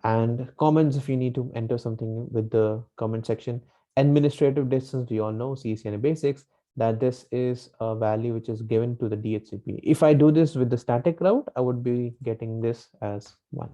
And comments, if you need to enter something with the comment section. Administrative distance, we all know CCNA basics, that this is a value which is given to the DHCP. If I do this with the static route, I would be getting this as 1.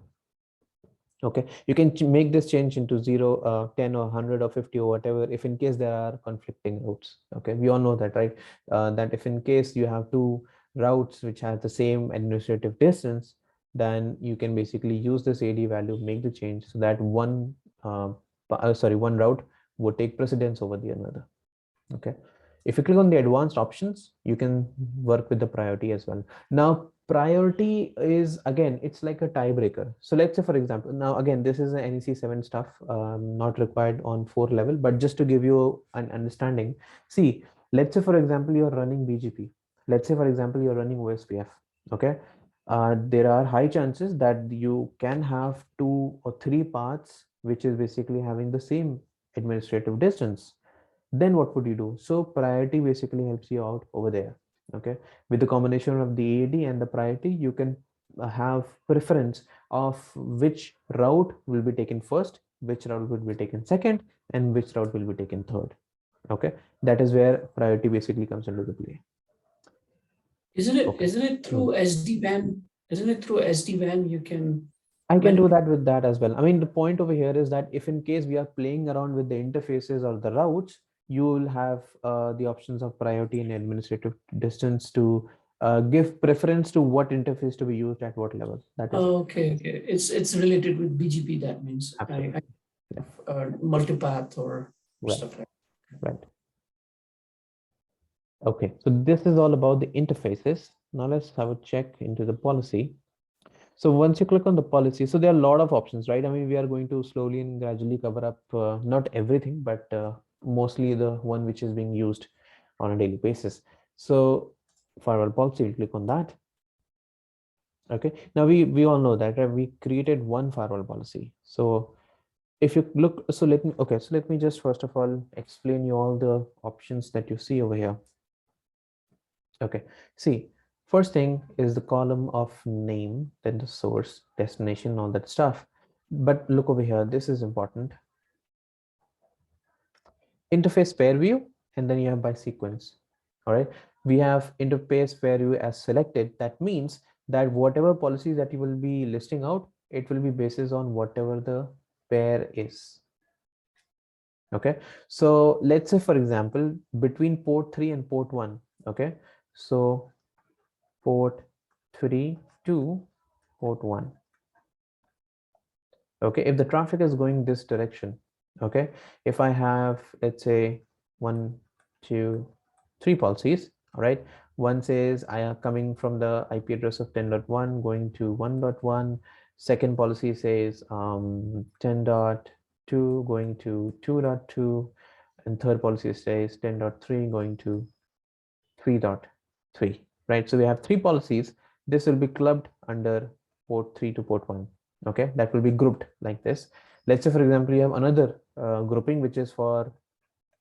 Okay, you can make this change into 0, 10 or 100 or 50 or whatever, if in case there are conflicting routes. Okay, we all know that, right? That if in case you have 2 routes which have the same administrative distance, then you can basically use this AD value, make the change so that one route would take precedence over the another. Okay, if you click on the advanced options, you can work with the priority as well. Now priority is, again, it's like a tiebreaker. So let's say, for example, now again, this is an NSE4 stuff, not required on 4 level, but just to give you an understanding. See, let's say, for example, you're running BGP. Let's say, for example, you're running OSPF. Okay, there are high chances that you can have 2 or 3 paths which is basically having the same administrative distance. Then what would you do? So priority basically helps you out over there. Okay, with the combination of the AD and the priority, you can have preference of which route will be taken first, which route will be taken second, and which route will be taken third. Okay, that is where priority basically comes into the play. Isn't it through SD-WAN? Isn't it through SD-WAN you can? I can do that with that as well. The point over here is that if in case we are playing around with the interfaces or the routes, you will have the options of priority and administrative distance to give preference to what interface to be used at what level. That is okay. It's related with BGP. That means multipath or stuff like that. Right. Okay, so this is all about the interfaces. Now let's have a check into the policy. So once you click on the policy, so there are a lot of options, right? We are going to slowly and gradually cover up not everything, but mostly the one which is being used on a daily basis. So firewall policy, you click on that. Okay, now we all know that, right? We created one firewall policy. So if you look, so let me just first of all explain you all the options that you see over here. Okay, see, first thing is the column of name, then the source, destination, all that stuff. But look over here, this is important. Interface pair view, and then you have by sequence. All right, we have interface pair view as selected. That means that whatever policies that you will be listing out, it will be basis on whatever the pair is. Okay, so let's say, for example, between port 3 and port 1. Okay, so port 3 to port 1. Okay, if the traffic is going this direction, okay, if I have, let's say, 1, 2, 3 policies, all right, one says I am coming from the IP address of 10.1 going to 1.1. Second policy says 10.2 going to 2.2, and third policy says 10.3 going to 3.3, right? So we have 3 policies. This will be clubbed under port 3 to port 1. Okay, that will be grouped like this. Let's say, for example, you have another grouping which is for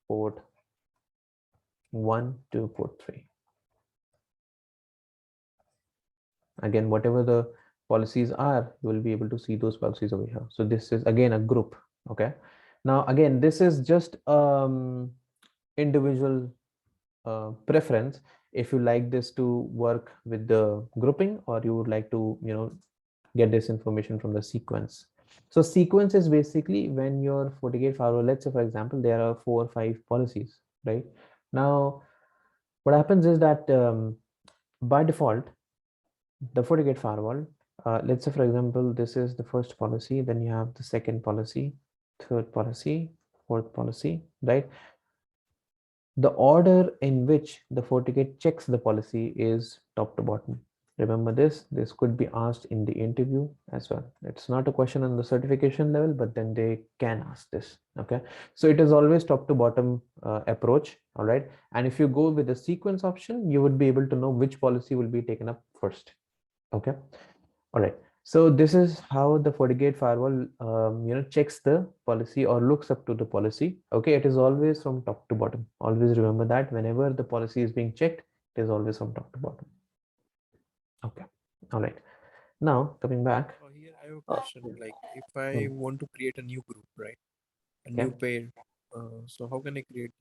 port 1 to port 3. Again, whatever the policies are, you will be able to see those policies over here. So this is again a group. Okay, now again, this is just individual preference. If you like this to work with the grouping, or you would like to, get this information from the sequence. So sequence is basically when your FortiGate firewall, let's say, for example, there are 4 or 5 policies, right? Now what happens is that by default, the FortiGate firewall, let's say, for example, this is the first policy, then you have the second policy, third policy, fourth policy, right? The order in which the FortiGate checks the policy is top to bottom. Remember this could be asked in the interview as well. It's not a question on the certification level, but then they can ask this. Okay, so it is always top to bottom approach. All right, and if you go with the sequence option, you would be able to know which policy will be taken up first. Okay, all right, so this is how the FortiGate firewall checks the policy or looks up to the policy. Okay, it is always from top to bottom. Always remember that whenever the policy is being checked, it is always from top to bottom. Okay, all right, now coming back. Here I have a question, like if I want to create a new group, right? A new pair. So how can I create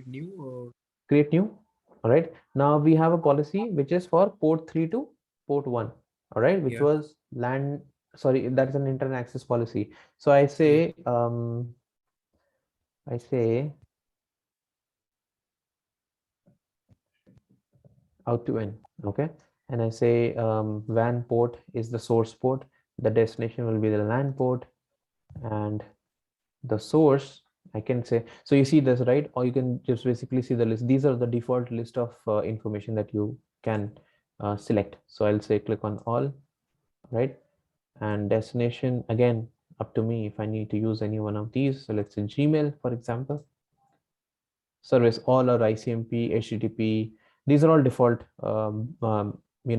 new or create new? All right, now we have a policy which is for port 3 to port 1. All right, which was LAN, sorry, that's an internet access policy. So I say out to in. Okay, and I say WAN port is the source port, the destination will be the LAN port, and the source I can say, so you see this, right? Or you can just basically see the list. These are the default list of information that you can select. So I'll say click on all, right? And destination, again, up to me if I need to use any one of these. So let's say Gmail, for example. Service all or ICMP, HTTP, these are all default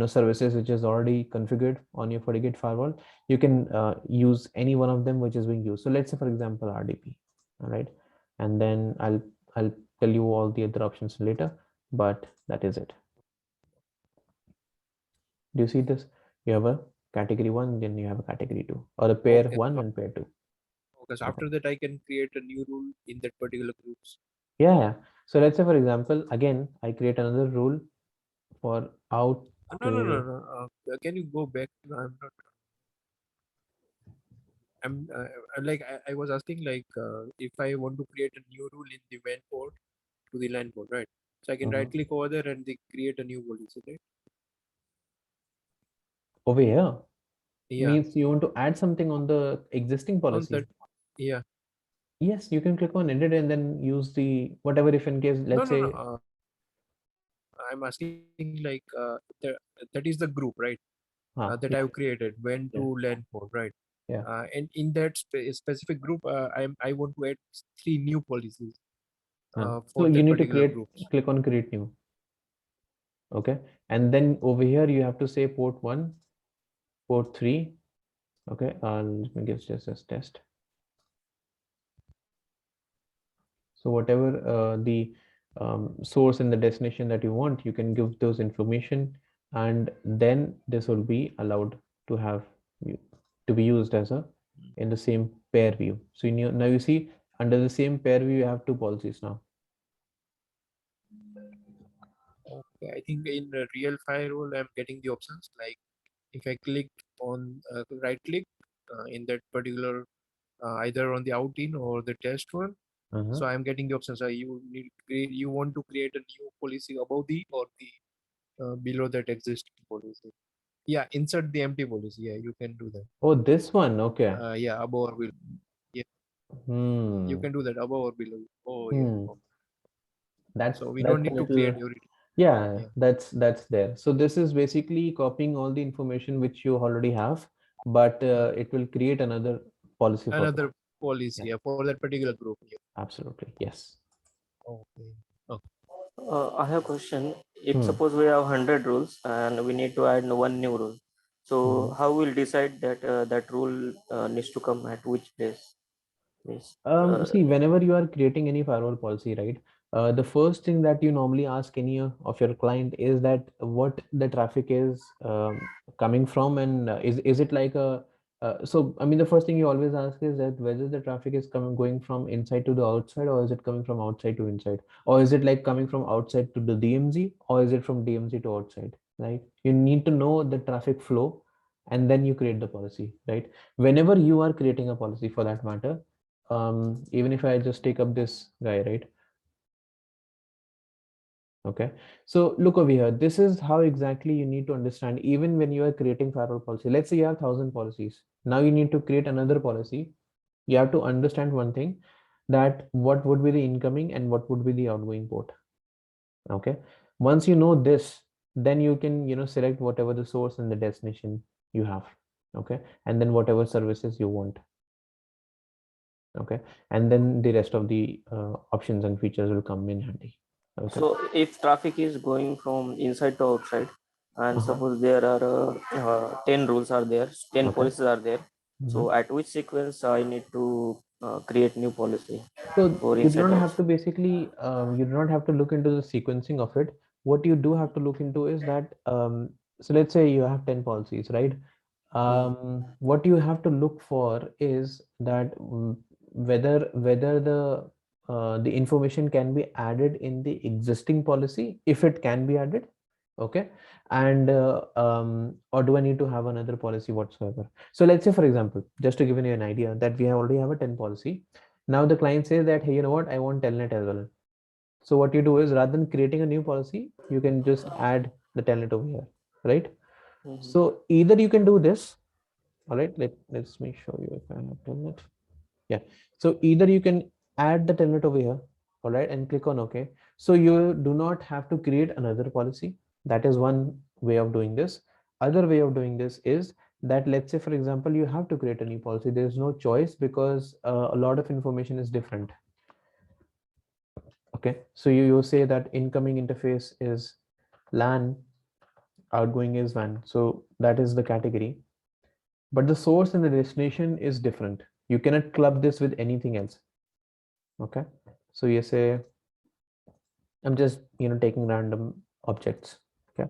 services which is already configured on your FortiGate firewall. You can use any one of them which is being used. So let's say, for example, RDP. All right, and then I'll tell you all the other options later, but that is it. Do you see this? You have a category 1, then you have a category 2, or a pair 1 and pair 2. Because after that I can create a new rule in that particular groups. Yeah. So let's say, for example, again, I create another rule for out. No. Can you go back? I was asking, like if I want to create a new rule in the WAN port to the LAN port, right? So I can right click over there and they create a new policy, right? Over here? Yeah. Means you want to add something on the existing policy? Yeah. Yes, you can click on edit and then use the whatever, if in case, let's say. I'm asking, like that is the group, right? That I've created WAN to LAN port, right? Yeah. And in that specific group, I want to add 3 new policies. So you need to click on create new. Okay, and then over here you have to say port 1, port 3. Okay, let me give just as test. So whatever the source and the destination that you want, you can give those information, and then this will be allowed to have to be used as a in the same pair view. So now you see under the same pair view you have two policies now. Okay, I think in the real firewall I'm getting the options like if I click on right click in that particular either on the out in or the test one. So I'm getting the options. You want to create a new policy above the or the below that existing policy. Yeah, insert the empty policy. Yeah, you can do that. Oh, this one. Okay. Yeah, above or below. Yeah. You can do that above or below. Oh, yeah. That's so we that's don't need to create your. Yeah, that's there. So this is basically copying all the information which you already have, but it will create another policy for another that. Policy. Yeah, for that particular group. Yeah. Absolutely. Yes. Okay. I have a question. If suppose we have 100 rules and we need to add one new rule, so how we'll decide that that rule needs to come at which place? See, whenever you are creating any firewall policy, right, the first thing that you normally ask any of your client is that what the traffic is coming from, and is it like a so I mean the first thing you always ask is that whether the traffic is going from inside to the outside, or is it coming from outside to inside, or is it like coming from outside to the DMZ, or is it from DMZ to outside, right? You need to know the traffic flow, and then you create the policy, right? Whenever you are creating a policy for that matter, even if I just take up this guy, right? Okay, so look over here. This is how exactly you need to understand. Even when you are creating firewall policy, let's say you have 1,000 policies. Now you need to create another policy. You have to understand one thing, that what would be the incoming and what would be the outgoing port. Okay, once you know this, then you can select whatever the source and the destination you have. Okay, and then whatever services you want. Okay, and then the rest of the options and features will come in handy. Okay. So if traffic is going from inside to outside, and suppose there are 10 rules are there, 10 policies are there, so at which sequence I need to create new policy? So you do not have to basically you do not have to look into the sequencing of it. What you do have to look into is that so let's say you have 10 policies, right? What you have to look for is that whether the information can be added in the existing policy, if it can be added, okay, and or do I need to have another policy whatsoever? So let's say, for example, just to give you an idea, that we already have a 10 policy. Now the client says that, hey, you know what, I want telnet as well. So what you do is, rather than creating a new policy, you can just add the telnet over here, right? So either you can do this. All right, let's me show you if I have telnet. Yeah, so either you can add the telnet over here, all right, and click on OK. So you do not have to create another policy. That is one way of doing this. Other way of doing this is that, let's say, for example, you have to create a new policy. There is no choice, because a lot of information is different. Okay, so you say that incoming interface is LAN, outgoing is WAN. So that is the category. But the source and the destination is different. You cannot club this with anything else. Okay, so you say, I'm just taking random objects. Okay.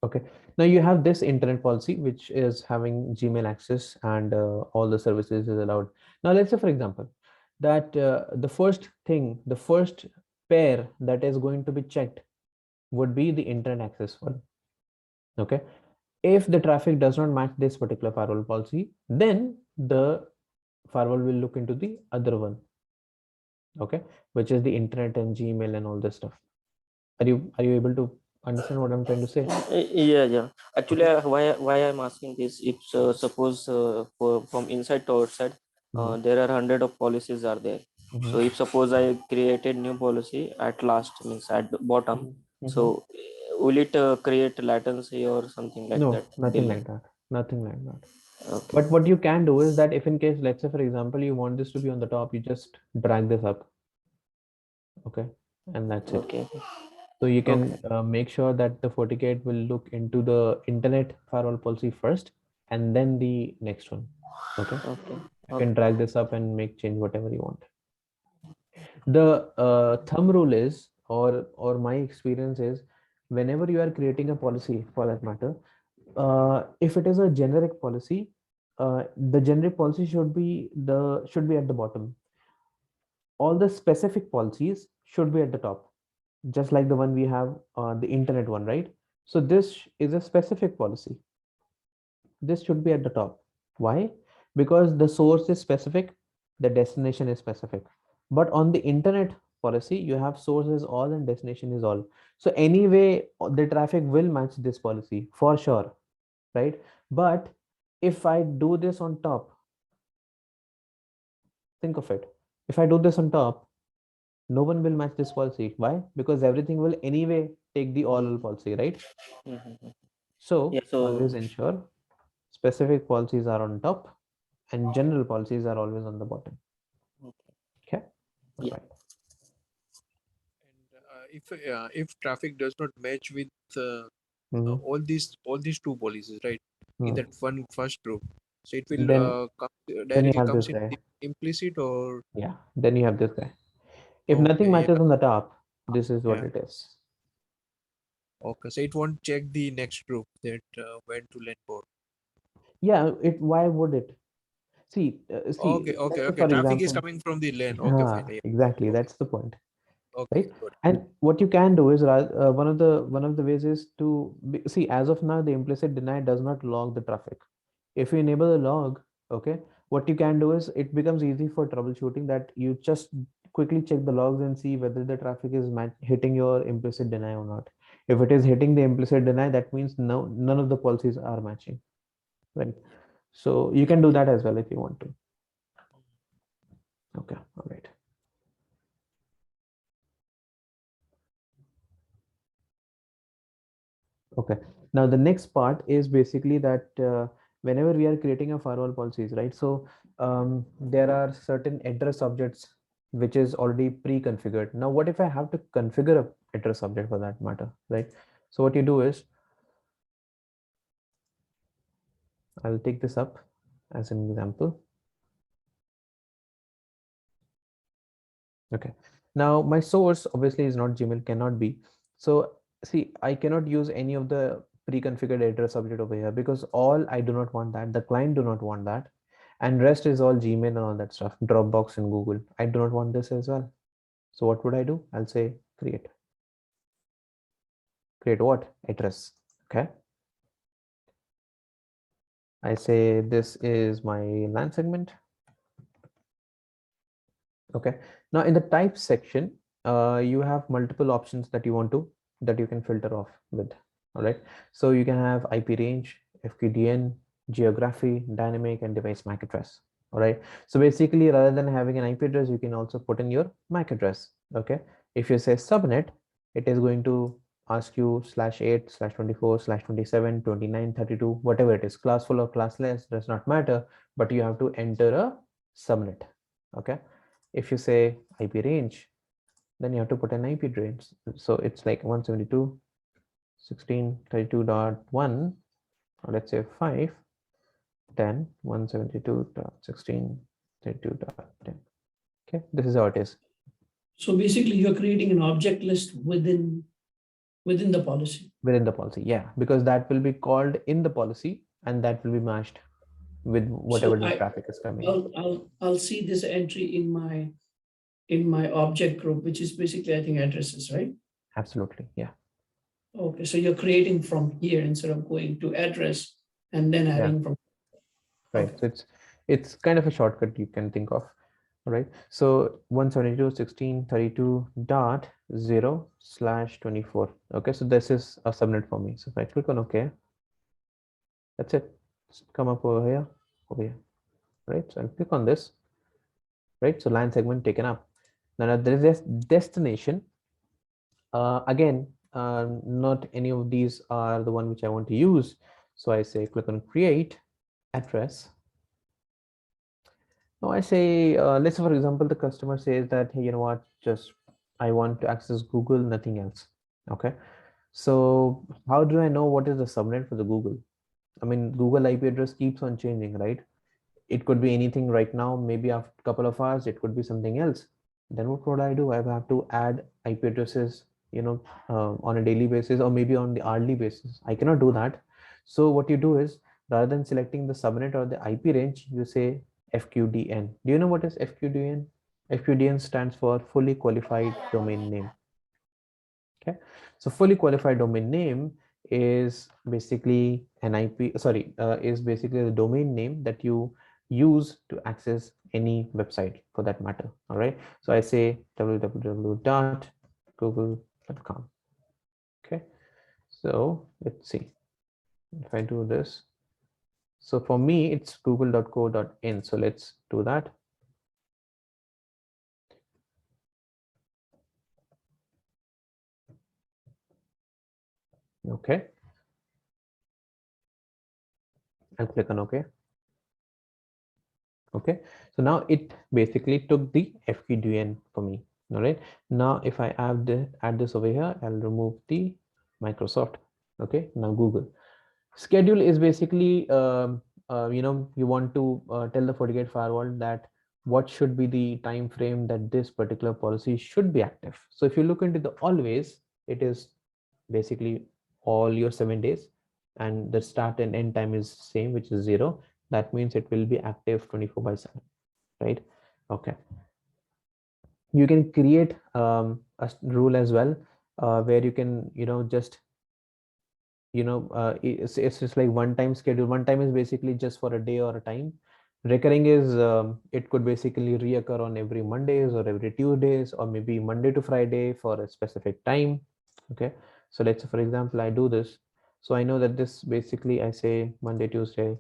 Okay, now you have this internet policy, which is having Gmail access, and all the services is allowed. Now let's say, for example, that the first pair that is going to be checked would be the internet access one. Okay, if the traffic does not match this particular firewall policy, then the firewall will look into the other one. Okay, which is the internet and Gmail and all this stuff. Are you able to understand what I'm trying to say? Yeah. Actually, why I'm asking this, if suppose from inside to outside, there are 100 of policies are there. So if suppose I created new policy at last, means at the bottom, so will it create latency or something like that? No, nothing like that. Nothing like that. Okay. But what you can do is that, if in case, let's say, for example, you want this to be on the top, you just drag this up. Okay, and that's it. Okay. So you can make sure that the FortiGate will look into the internet firewall policy first and then the next one. Okay. You can drag this up and make change whatever you want. The thumb rule is, or my experience is, whenever you are creating a policy for that matter, if it is a generic policy, the generic policy should be at the bottom. All the specific policies should be at the top, just like the one we have, the internet one, right? So this is a specific policy. This should be at the top. Why? Because the source is specific, the destination is specific. But on the internet policy, you have source is all and destination is all. So anyway, the traffic will match this policy for sure, right? But if I do this on top, think of it. If I do this on top, no one will match this policy. Why? Because everything will anyway take the all policy, right? So always ensure specific policies are on top and general policies are always on the bottom. Okay. All right. And if traffic does not match with all these two policies, right, in that one first group, so it will directly comes in the implicit, or then you have this guy. If nothing matches on the top, this is what it is. Okay, so it won't check the next group that went to LAN port. Yeah, why would it? See, okay. Traffic is coming from the LAN. Okay, exactly. That's the point. Okay, right? And what you can do is one of the ways is to see, as of now, the implicit deny does not log the traffic. If you enable the log, okay, what you can do is it becomes easy for troubleshooting, that you just quickly check the logs and see whether the traffic is hitting your implicit deny or not. If it is hitting the implicit deny, that means none of the policies are matching, right? So you can do that as well if you want to. Okay, all right. Okay, now the next part is basically that whenever we are creating a firewall policies, right? So there are certain address objects which is already pre-configured. Now, what if I have to configure a address object for that matter, right? So what you do is, I'll take this up as an example. Okay, now my source obviously is not Gmail, cannot be. So see, I cannot use any of the pre-configured address object over here, because I do not want that, the client do not want that, and rest is all Gmail and all that stuff, Dropbox and Google. I do not want this as well. So what would I do? I'll say create what? Address. Okay, I say this is my LAN segment. Okay, now in the type section, you have multiple options that you can filter off with. All right, so you can have IP range, FQDN, geography, dynamic, and device MAC address. All right, so basically, rather than having an IP address, you can also put in your MAC address. Okay, if you say subnet, it is going to ask you /8/24/27 2932, whatever it is, classful or classless, does not matter, but you have to enter a subnet. Okay, if you say IP range, then you have to put an IP range. So it's like 172.16.32.1, or let's say 5.10 172.16.32.10. Okay, this is how it is. So basically, you're creating an object list within the policy. Within the policy, yeah, because that will be called in the policy, and that will be matched with whatever the traffic is coming. I'll see this entry in my object group, which is basically, I think, addresses, right? Absolutely, yeah. Okay, so you're creating from here instead of going to address and then adding from. Right, okay. So it's kind of a shortcut you can think of. All right, so 172.16.32.0/24. Okay, so this is a subnet for me. So if I click on OK, that's it. Just come up over here, right? So I'll click on this, right? So LAN segment taken up. Now there is this destination. Again, not any of these are the one which I want to use. So I say click on create address. Now I say, let's say for example, the customer says that, hey, you know what, just I want to access Google, nothing else. Okay. So how do I know what is the subnet for the Google? I mean, Google IP address keeps on changing, right? It could be anything right now, maybe after a couple of hours, it could be something else. Then what would I do? I have to add IP addresses, on a daily basis or maybe on the hourly basis. I cannot do that. So what you do is, rather than selecting the subnet or the IP range, you say FQDN. Do you know what is FQDN? FQDN stands for fully qualified domain name. Okay, so fully qualified domain name is basically an IP, is basically the domain name that you use to access any website for that matter. All right, so I say www.google.com. Okay, so let's see if I do this. So for me, it's google.co.in. So let's do that. Okay, I'll click on OK. Okay, so now it basically took the FQDN for me. All right, now if I add this over here, I'll remove the Microsoft. Okay, now Google schedule is basically you want to tell the FortiGate firewall that what should be the time frame that this particular policy should be active. So if you look into the always, it is basically all your 7 days, and the start and end time is same, which is 0. That means it will be active 24/7, right? Okay, you can create a rule as well, where you can just it's just like one time schedule. One time is basically just for a day or a time. Recurring is it could basically reoccur on every Mondays or every Tuesdays, or maybe Monday to Friday for a specific time. Okay, so let's say for example I do this, so I know that this basically I say Monday, Tuesday,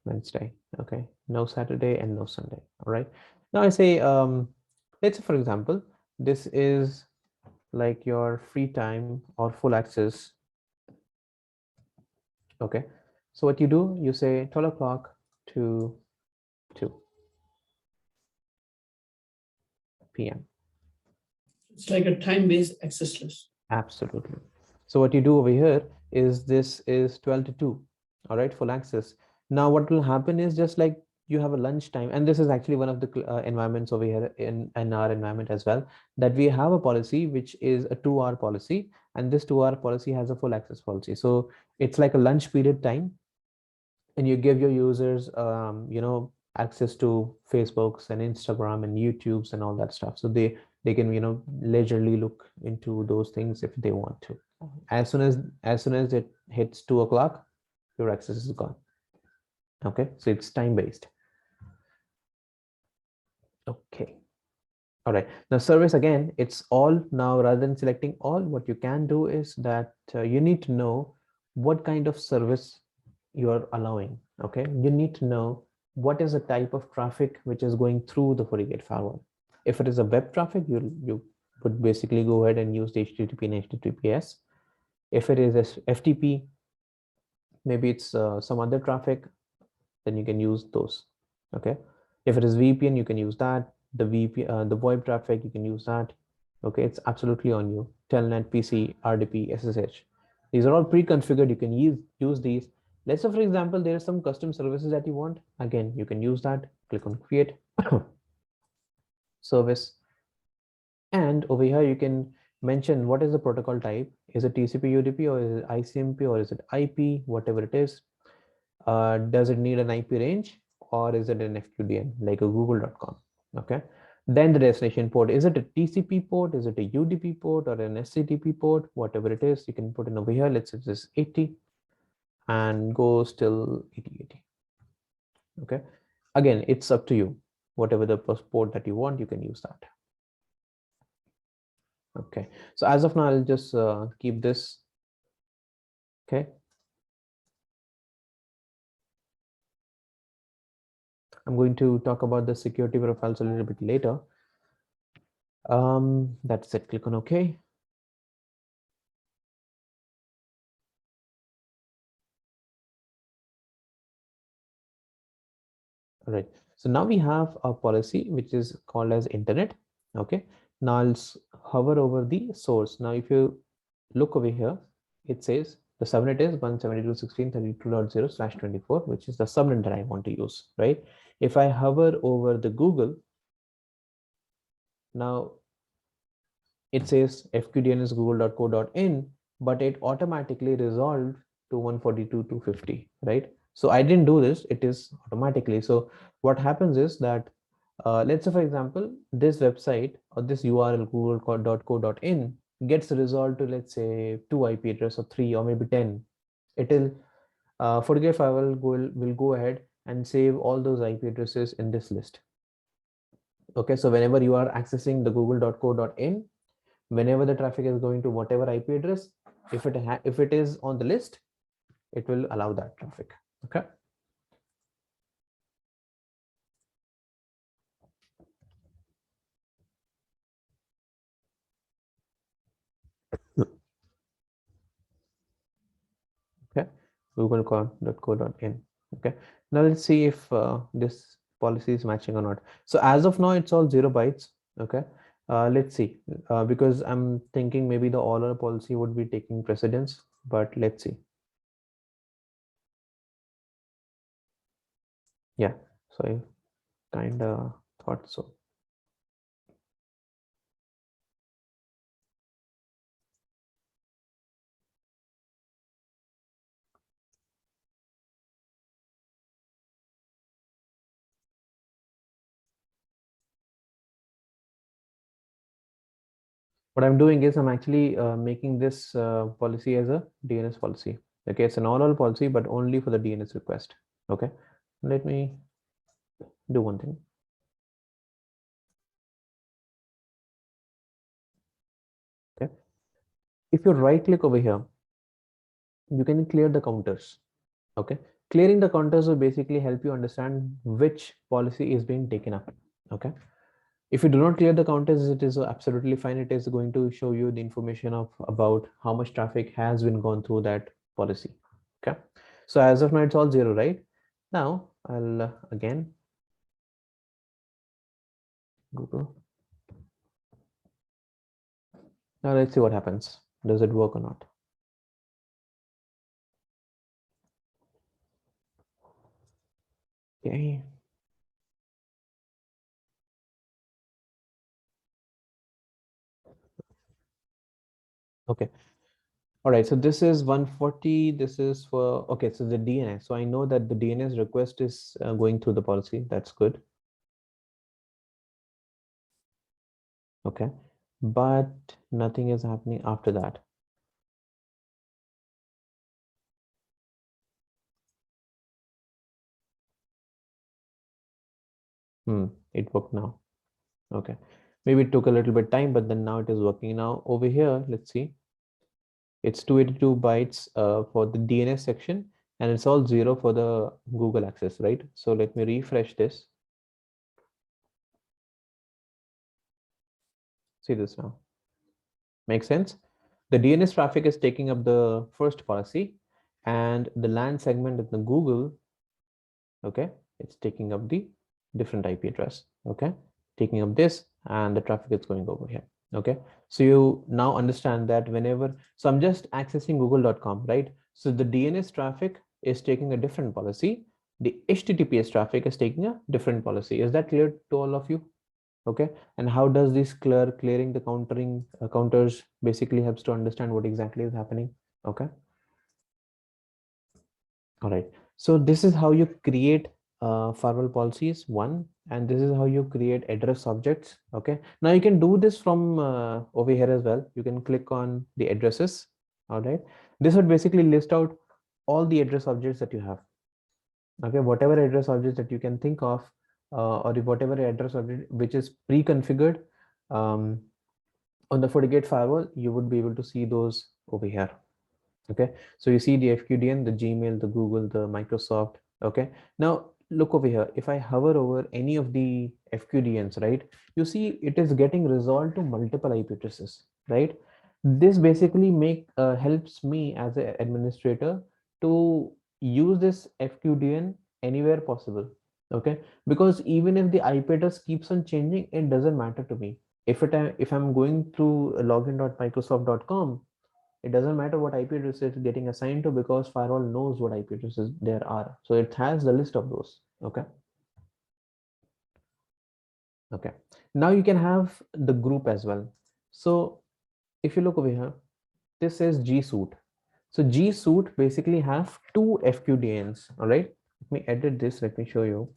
Wednesday. Okay, no Saturday and no Sunday. All right, now I say let's say for example this is like your free time or full access. Okay, so what you do, you say 12 o'clock to 2 p.m. It's like a time-based access list. Absolutely. So what you do over here is this is 12 to 2. All right, full access. Now what will happen is, just like you have a lunch time, and this is actually one of the environments over here in our environment as well, that we have a policy which is a 2-hour policy, and this 2-hour policy has a full access policy. So it's like a lunch period time, and you give your users access to Facebooks and Instagram and YouTubes and all that stuff, so they can leisurely look into those things if they want to. As soon as it hits 2 o'clock, your access is gone. Okay, so it's time based. Okay, all right, now service, again, it's all. Now rather than selecting all, what you can do is that you need to know what kind of service you are allowing. Okay, you need to know what is the type of traffic which is going through the FortiGate firewall. If it is a web traffic, you would basically go ahead and use the HTTP and HTTPS. If it is FTP, maybe it's some other traffic, then you can use those. Okay, if it is VPN, you can use that. The VPN, the VoIP traffic, you can use that. Okay, it's absolutely on you. Telnet, PC, RDP, SSH. These are all pre-configured. You can use these. Let's say, for example, there are some custom services that you want. Again, you can use that. Click on create service. And over here, you can mention what is the protocol type. Is it TCP, UDP, or is it ICMP, or is it IP, whatever it is. Does it need an IP range, or is it an FQDN like a google.com? Okay, then the destination port, is it a TCP port, is it a UDP port, or an SCTP port? Whatever it is, you can put in over here. Let's say this 80 and goes till 8080. Okay, again, it's up to you. Whatever the port that you want, you can use that. Okay, so as of now, I'll just keep this. Okay, I'm going to talk about the security profiles a little bit later. That's it. Click on OK. All right, so now we have a policy which is called as internet. Okay, Now I'll hover over the source. Now if you look over here, it says the subnet is 172.16.32.0/24, which is the subnet that I want to use, right? If I hover over the Google, now it says fqdn is google.co.in, but it automatically resolved to 142.250, right? So I didn't do this, it is automatically. So what happens is that let's say, for example, this website or this URL google.co.in gets resolved to, let's say, 2 IP address or 3 or maybe 10. It'll FortiGate Firewall will go ahead and save all those IP addresses in this list. Okay, so whenever you are accessing the google.co.in, whenever the traffic is going to whatever IP address, if it is on the list, it will allow that traffic. Okay. Okay, google.co.in. Okay, now let's see if this policy is matching or not. So as of now, it's all 0 bytes. Okay, let's see, because I'm thinking maybe the all or policy would be taking precedence, but let's see. Yeah, so I kind of thought so. What I'm doing is I'm actually making this policy as a DNS policy. Okay, it's an all policy, but only for the DNS request. Okay, let me do one thing. Okay, if you right click over here, you can clear the counters. Okay, clearing the counters will basically help you understand which policy is being taken up. Okay, if you do not clear the counters, it is absolutely fine. It is going to show you the information of about how much traffic has been gone through that policy. Okay, so as of now it's all 0, right? Now I'll again Google. Now let's see what happens. Does it work or not? Okay. Okay. All right. So this is 140. This is for, okay. So the DNS. So I know that the DNS request is going through the policy. That's good. Okay. But nothing is happening after that. It worked now. Okay. Maybe it took a little bit time, but then now it is working. Now over here, let's see. It's 282 bytes for the DNS section, and it's all 0 for the Google access, right? So let me refresh this. See this now. Make sense? The DNS traffic is taking up the first policy, and the LAN segment in the Google, okay, it's taking up the different IP address, okay, taking up this, and the traffic is going over here. Okay, so you now understand that whenever, so I'm just accessing google.com, right? So the DNS traffic is taking a different policy, the HTTPS traffic is taking a different policy. Is that clear to all of you? Okay, and how does this clearing the counters basically helps to understand what exactly is happening? Okay, all right, so this is how you create firewall policies, one, and this is how you create address objects. Okay, now you can do this from over here as well. You can click on the addresses. All right, this would basically list out all the address objects that you have. Okay, whatever address objects that you can think of, or whatever address object which is pre-configured on the FortiGate firewall, you would be able to see those over here. Okay, so you see the FQDN, the Gmail, the Google, the Microsoft. Okay, now look over here. If I hover over any of the FQDNs, right, you see it is getting resolved to multiple IP addresses, right? This basically helps me as an administrator to use this FQDN anywhere possible. Okay, because even if the IP address keeps on changing, it doesn't matter to me. if I'm going through login.microsoft.com, it doesn't matter what IP address it's getting assigned to, because firewall knows what IP addresses there are. So it has the list of those. Okay. Okay. Now you can have the group as well. So if you look over here, this says G suite. So G suite basically have two FQDNs. All right. Let me edit this. Let me show you.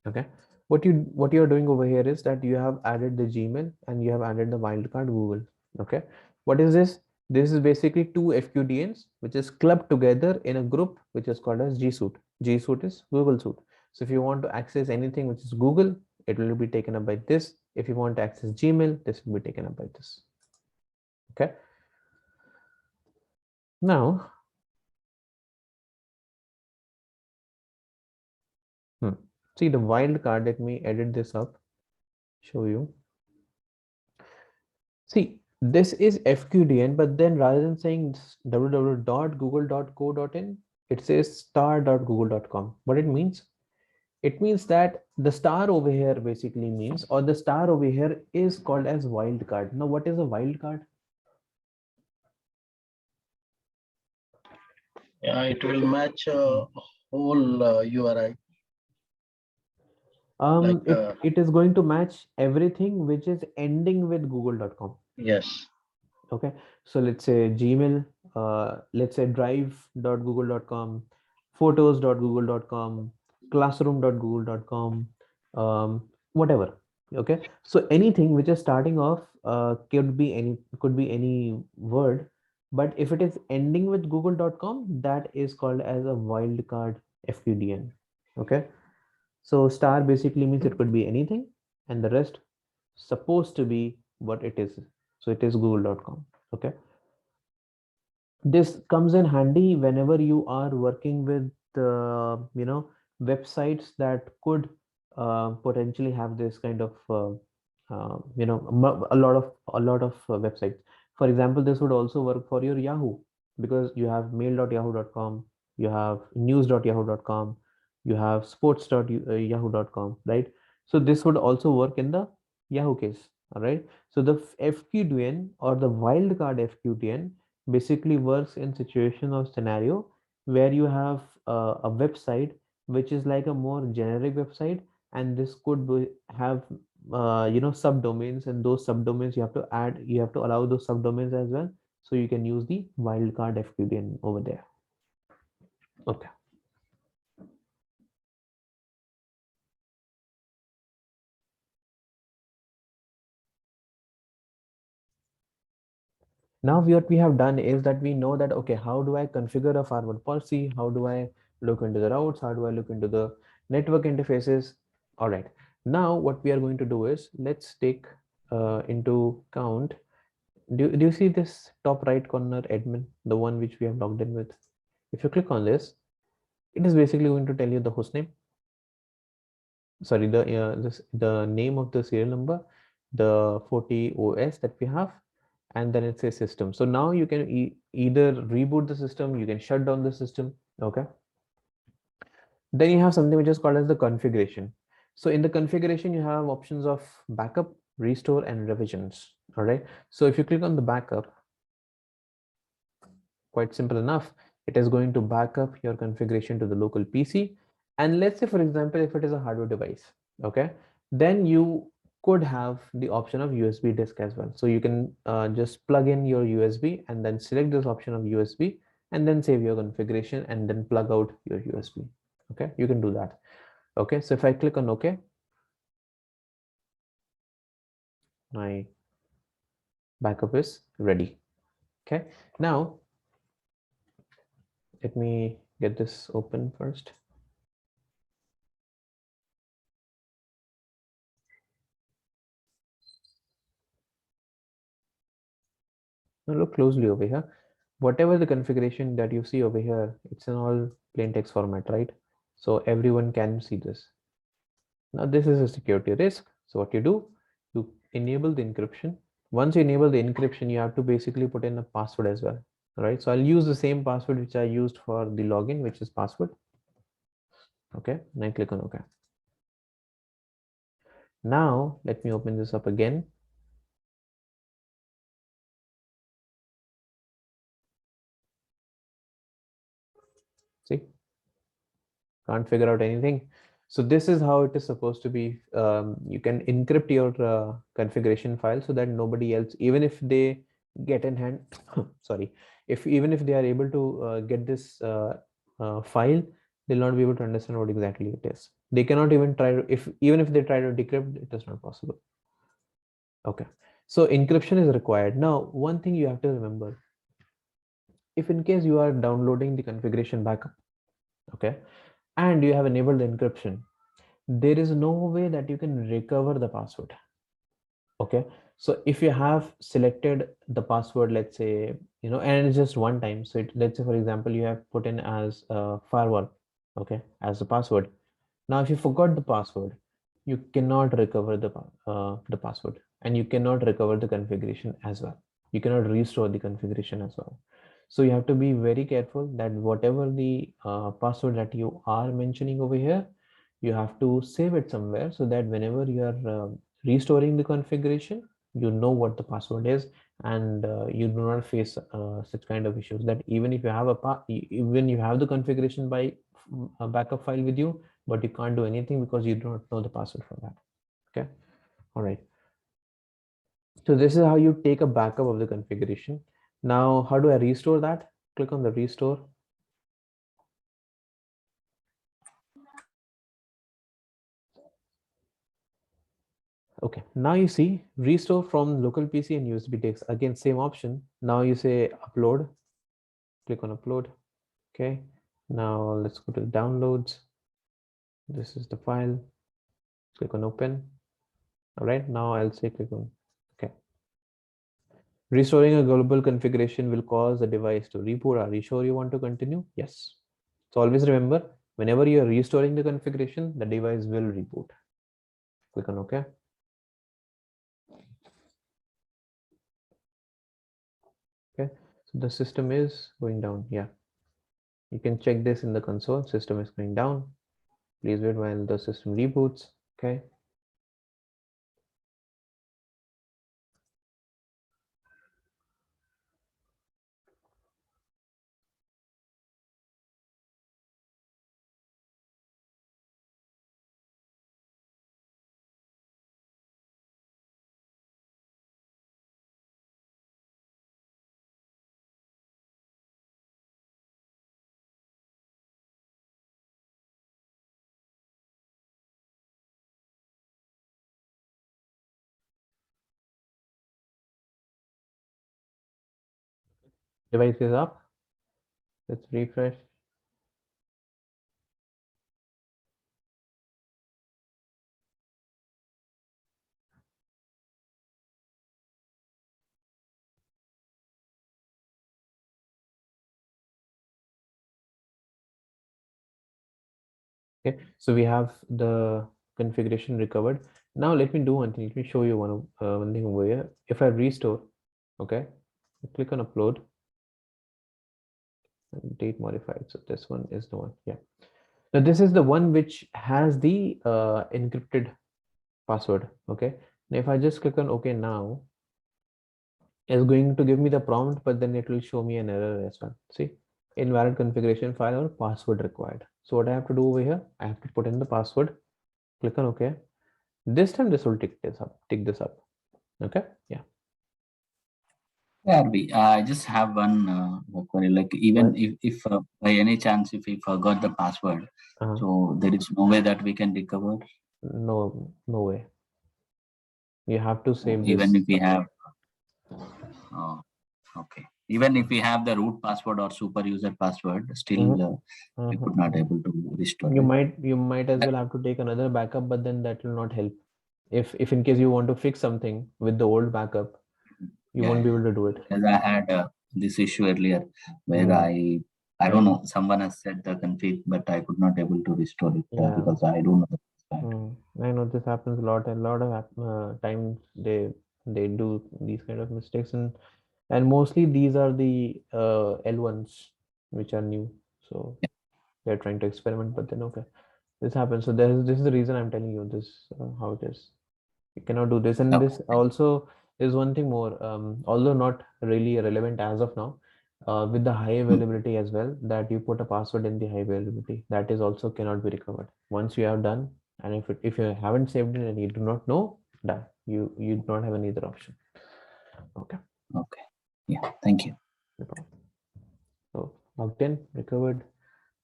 Okay. What you're doing over here is that you have added the Gmail and you have added the wildcard Google. Okay. What is this? This is basically two FQDNs which is clubbed together in a group which is called as G suite. G suite is Google suite. So if you want to access anything which is Google, it will be taken up by this. If you want to access Gmail, this will be taken up by this. Okay. Now, see the wildcard. Let me edit this up, show you. See, this is FQDN, but then rather than saying www.google.co.in, it says star.google.com. What it means? It means that the star over here basically means, or the star over here is called as wildcard. Now, what is a wildcard? Yeah, it will match whole URI. It is going to match everything which is ending with google.com. Yes. Okay, so let's say Gmail, let's say drive.google.com, photos.google.com, classroom.google.com, whatever. Okay, so anything which is starting off could be any word, but if it is ending with google.com, that is called as a wildcard FQDN. Okay, so star basically means it could be anything, and the rest supposed to be what it is. So it is google.com. Okay. This comes in handy whenever you are working with websites that could potentially have this kind of a lot of websites. For example, this would also work for your Yahoo, because you have mail.yahoo.com, you have news.yahoo.com, you have sports.yahoo.com, right? So this would also work in the Yahoo case. All right. So the FQDN or the wildcard FQDN basically works in situation or scenario where you have a website which is like a more generic website, and this could have subdomains, and those subdomains you have to allow those subdomains as well, so you can use the wildcard FQDN over there. Okay. Now what we have done is that we know that, okay, how do I configure a firewall policy? How do I look into the routes? How do I look into the network interfaces? All right. Now what we are going to do is, let's take into count. Do you see this top right corner admin, the one which we have logged in with? If you click on this, it is basically going to tell you the hostname. Sorry, the name of the serial number, the 40 OS that we have, and then it says system. So now you can either reboot the system, you can shut down the system. Okay. Then you have something which is called as the configuration. So in the configuration, you have options of backup, restore, and revisions. All right. So if you click on the backup, quite simple enough, it is going to back up your configuration to the local PC. And let's say, for example, if it is a hardware device, okay, then you could have the option of USB disk as well. So you can just plug in your USB and then select this option of USB and then save your configuration and then plug out your USB. Okay, you can do that. Okay, so if I click on OK, my backup is ready. Okay, now let me get this open first. Now look closely over here. Whatever the configuration that you see over here, it's in all plain text format, right? So everyone can see this. Now this is a security risk. So what you do, you enable the encryption. Once you enable the encryption, you have to basically put in a password as well. All right. So I'll use the same password which I used for the login, which is password. Okay. And I click on OK. Now let me open this up again. See, can't figure out anything. So this is how it is supposed to be. You can encrypt your configuration file so that nobody else, even if they get in hand, sorry, even if they are able to get this file, they'll not be able to understand what exactly it is. They cannot even try to, even if they try to decrypt, it is not possible. Okay, so encryption is required. Now, one thing you have to remember, if in case you are downloading the configuration backup, okay, and you have enabled the encryption, there is no way that you can recover the password. Okay, so if you have selected the password, let's say, and it's just one time, so let's say for example you have put in as firewall, okay, as the password. Now if you forgot the password, you cannot recover the password, and you cannot recover the configuration as well. You cannot restore the configuration as well. So you have to be very careful that whatever the password that you are mentioning over here, you have to save it somewhere so that whenever you are restoring the configuration, you know what the password is, and you do not face such kind of issues that even if you have even you have the configuration by a backup file with you, but you can't do anything because you do not know the password for that. Okay, all right. So this is how you take a backup of the configuration. Now, how do I restore that? Click on the restore. Okay, now you see restore from local PC and USB disks. Again, same option. Now you say upload. Click on upload. Okay, now let's go to downloads. This is the file. Click on open. All right, now I'll say click on okay. Restoring a global configuration will cause the device to reboot. Are you sure you want to continue? Yes. So always remember, whenever you are restoring the configuration, the device will reboot. Click on OK. Okay, so the system is going down. Yeah, you can check this in the console. System is going down. Please wait while the system reboots. Okay. Device is up. Let's refresh. Okay, so we have the configuration recovered. Now let me do one thing. Let me show you one thing over here. If I restore, okay, click on upload and date modified. So this one is the one. Yeah. Now this is the one which has the encrypted password. Okay. Now if I just click on OK now, it's going to give me the prompt, but then it will show me an error as well. See, invalid configuration file or password required. So what I have to do over here, I have to put in the password. Click on OK. This time this will tick this up. Okay. Yeah. Yeah, I just have one query. Like even if by any chance if we forgot the password, so there is no way that we can recover. No way. You have to save this. Even if we have. Okay. Even if we have the root password or super user password, still we could not able to restore. You might as well have to take another backup, but then that will not help. If in case you want to fix something with the old backup, you won't be able to do it. Because I had this issue earlier where I don't know, someone has set the config, but I could not able to restore it because I don't know. I know this happens a lot of times. They do these kind of mistakes, and mostly these are the L1s which are new. So they're trying to experiment, but then okay, this happens. So this is the reason I'm telling you this how it is. You cannot do this. And this also is one thing more, although not really relevant as of now, with the high availability as well, that you put a password in the high availability, that is also cannot be recovered. Once you have done, and if you haven't saved it and you do not know, done. You do not have any other option. Okay. Okay. Yeah. Thank you. No problem. So logged in, recovered,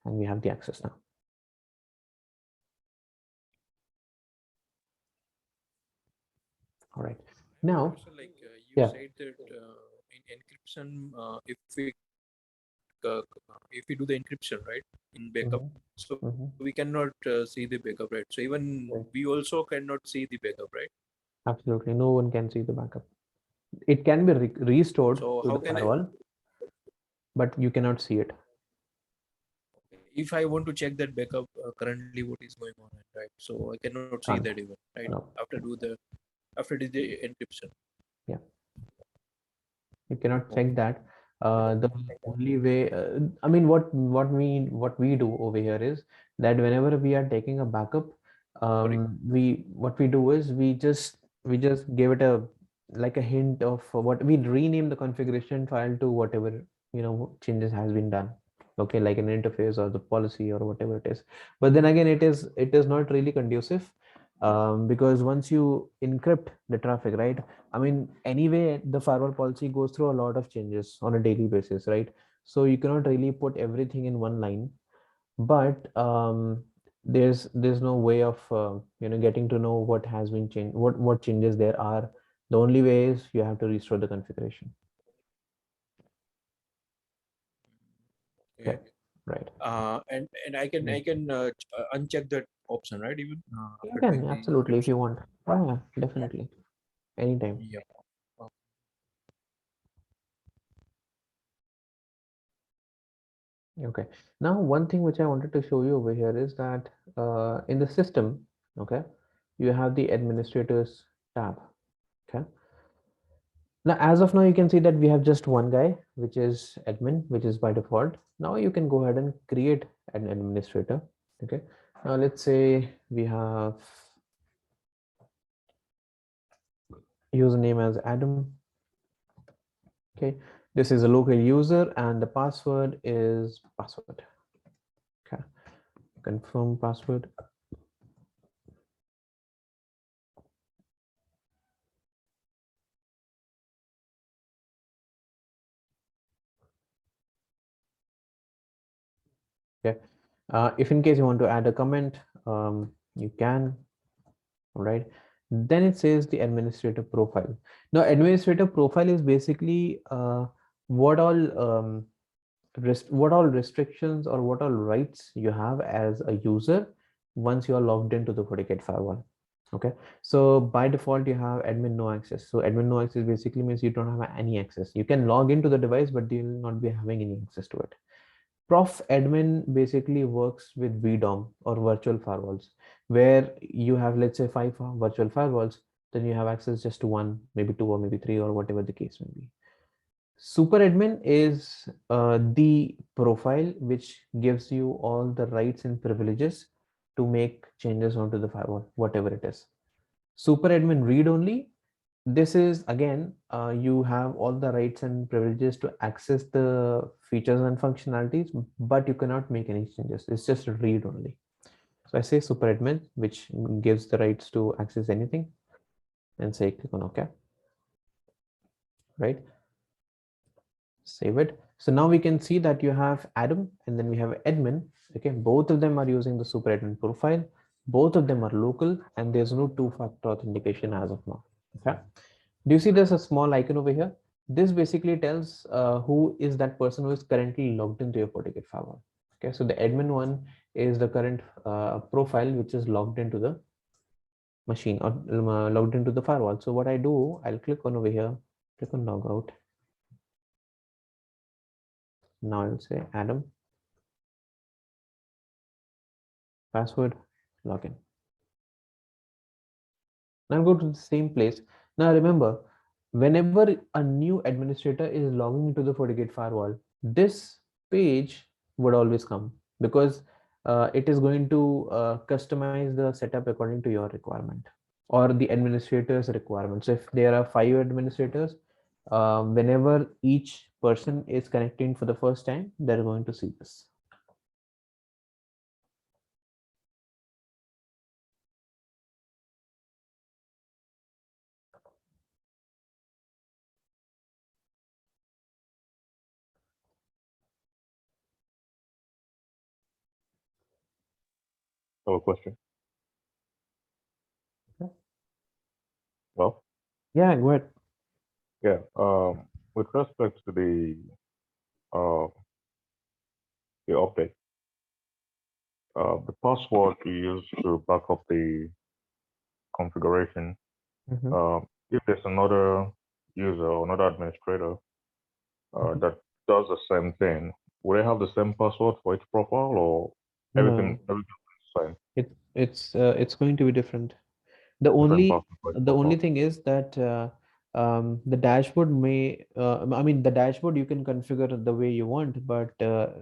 and we have the access now. All right. Now, also, like you said that in encryption, if we do the encryption right in backup, so we cannot see the backup, right? So even we also cannot see the backup, right? Absolutely, no one can see the backup. It can be restored so to how the can firewall, but you cannot see it. If I want to check that backup currently what is going on, right? So I cannot see that even, right? No. After the encryption. Yeah. You cannot check that. The only way, I mean, what we do over here is that whenever we are taking a backup, what we do is we just give it a like a hint of what we rename the configuration file to whatever changes has been done. Okay, like an interface or the policy or whatever it is. But then again, it is not really conducive, because once you encrypt the traffic, right? I mean, anyway, the firewall policy goes through a lot of changes on a daily basis, right? So you cannot really put everything in one line, but there's no way of getting to know what has been changed, what changes there are. The only way is you have to restore the configuration. Okay. Right. And I can uncheck that option, right? Even you can absolutely if you want. Yeah, definitely, anytime. Yeah. Okay, now one thing which I wanted to show you over here is that in the system, okay, you have the administrators tab. Okay, now as of now you can see that we have just one guy, which is admin, which is by default. Now you can go ahead and create an administrator. Okay, now let's say we have username as Adam. Okay, this is a local user and the password is password. Okay, confirm password. Okay, if in case you want to add a comment, you can. All right, then it says the administrator profile. Now administrator profile is basically what all restrictions or what all rights you have as a user once you are logged into the FortiGate firewall. Okay, so by default you have admin no access. So admin no access basically means you don't have any access. You can log into the device, but you will not be having any access to it. Prof admin basically works with VDOM or virtual firewalls, where you have, let's say, 5 virtual firewalls, then you have access just to one, maybe 2, or maybe 3, or whatever the case may be. Super admin is the profile which gives you all the rights and privileges to make changes onto the firewall, whatever it is. Super admin read only, this is again, you have all the rights and privileges to access the features and functionalities, but you cannot make any changes. It's just read only. So I say super admin, which gives the rights to access anything, and say click on OK. Right, save it. So now we can see that you have Adam and then we have admin. Okay, both of them are using the super admin profile, both of them are local, and there's no two-factor authentication as of now. Okay, do you see there's a small icon over here? This basically tells who is that person who is currently logged into your FortiGate firewall. Okay, so the admin one is the current profile which is logged into the machine or logged into the firewall. So what I do, I'll click on over here, click on logout. Now I'll say Adam, password, login. Now go to the same place. Now remember, whenever a new administrator is logging into the FortiGate firewall, this page would always come, because it is going to customize the setup according to your requirement. or the administrator's requirements. So if there are 5 administrators, whenever each person is connecting for the first time, they're going to see this. Have a question. Okay. Well, yeah, go ahead. Yeah, with respect to the update, the password you use to back up the configuration. If there's another user or another administrator that does the same thing, will they have the same password for each profile, or everything is the same? It's going to be different. The only thing is that the dashboard may the dashboard you can configure the way you want, but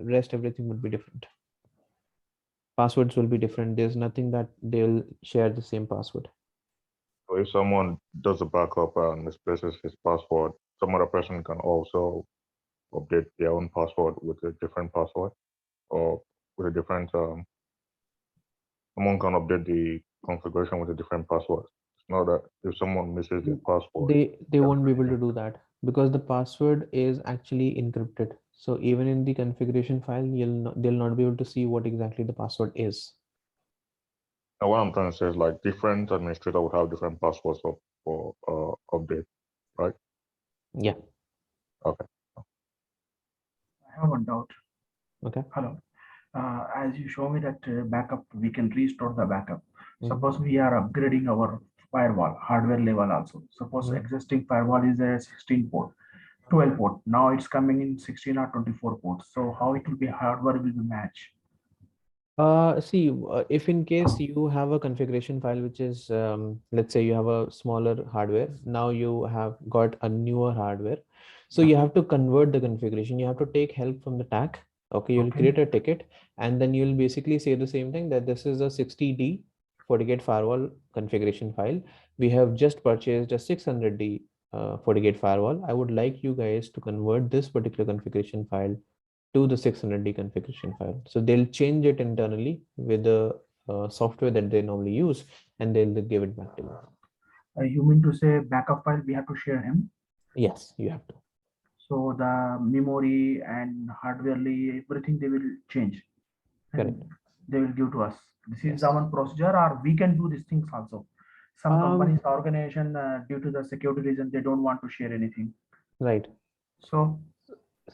rest everything would be different. Passwords will be different. There's nothing that they'll share the same password. So if someone does a backup and misplaces his password, some other person can also update their own password with a different password, or with a different someone can update the configuration with a different password. It's not that if someone misses their password, they won't be able to do that because the password is actually encrypted. So even in the configuration file, they'll not be able to see what exactly the password is. Now what I'm trying to say is, like, different administrator would have different passwords for update, right? Yeah. Okay. I have one doubt. Okay. Hello. As you show me that backup, we can restore the backup. Suppose we are upgrading our firewall hardware level also. Suppose existing firewall is a 16 port, 12 port. Now it's coming in 16 or 24 ports. So how it will be hardware will be matched? See, if in case you have a configuration file, which is, let's say you have a smaller hardware, now you have got a newer hardware. So you have to convert the configuration. You have to take help from the TAC. Okay, you'll create a ticket, and then you'll basically say the same thing, that this is a 60D FortiGate firewall configuration file. We have just purchased a 600D FortiGate firewall. I would like you guys to convert this particular configuration file to the 600D configuration file. So they'll change it internally with the software that they normally use, and they'll give it back to you. You mean to say backup file we have to share him? Yes, you have to. So the memory and hardwarely everything they will change. Correct. They will give to us. This is the one procedure, or we can do these things also. Some companies, organization, due to the security reason, they don't want to share anything. Right. So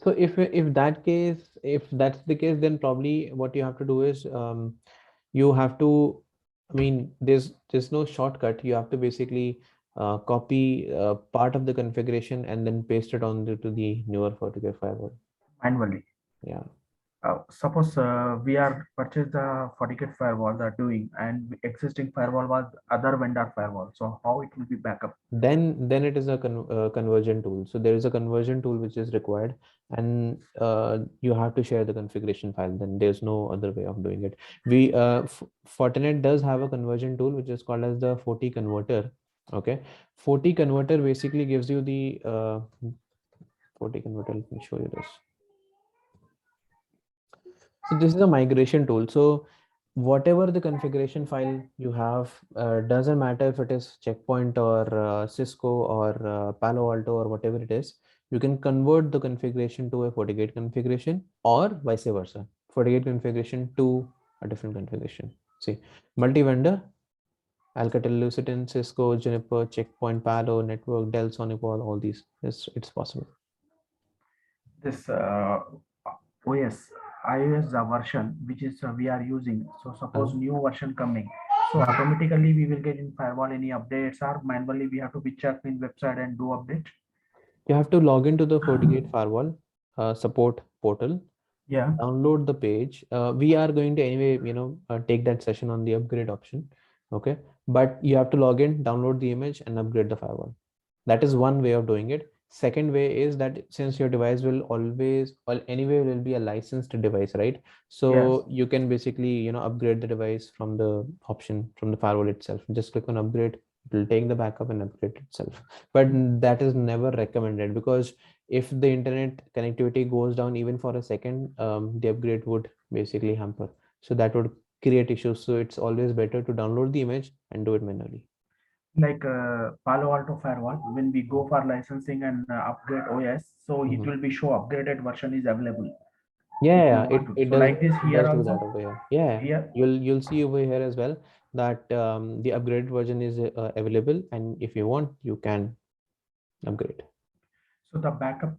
if that's the case, then probably what you have to do is you have to, there's no shortcut. You have to basically copy part of the configuration and then paste it on to the newer FortiGate firewall manually. Yeah. Suppose we are purchased the FortiGate firewall they're doing, and existing firewall was other vendor firewall. So how it will be backup? Then it is a conversion tool. So there is a conversion tool which is required, and you have to share the configuration file. Then there's no other way of doing it. Fortinet does have a conversion tool which is called as the FortiConverter. Okay, FortiConverter basically gives you the FortiConverter. Let me show you this. So this is a migration tool. So whatever the configuration file you have, doesn't matter if it is Checkpoint or Cisco or Palo Alto or whatever it is, you can convert the configuration to a FortiGate configuration, or vice versa, FortiGate configuration to a different configuration. See, multi-vendor, Alcatel-Lucent, Cisco, Juniper, Checkpoint, Palo, Network, Dell, Sonipol, all these, it's possible. This OS, iOS the version which is we are using. So suppose new version coming, so automatically we will get in firewall any updates, or manually we have to be checked in website and do update. You have to log into the FortiGate firewall support portal. Yeah. Download the page. We are going to anyway, take that session on the upgrade option. Okay, but you have to log in, download the image, and upgrade the firewall. That is one way of doing it. Second way is that since your device will always, or anyway, will be a licensed device, right? So you can basically, upgrade the device from the option from the firewall itself. Just click on upgrade, It will take the backup and upgrade itself. But that is never recommended, because if the internet connectivity goes down even for a second, the upgrade would basically hamper. So that would create issues. So it's always better to download the image and do it manually. Like Palo Alto Firewall, when we go for licensing and upgrade OS, so it will be show upgraded version is available. Yeah, it So does. like this It here does do also. that over here. Yeah, Here. you'll see over here as well that the upgraded version is available, and if you want, you can upgrade. So the backup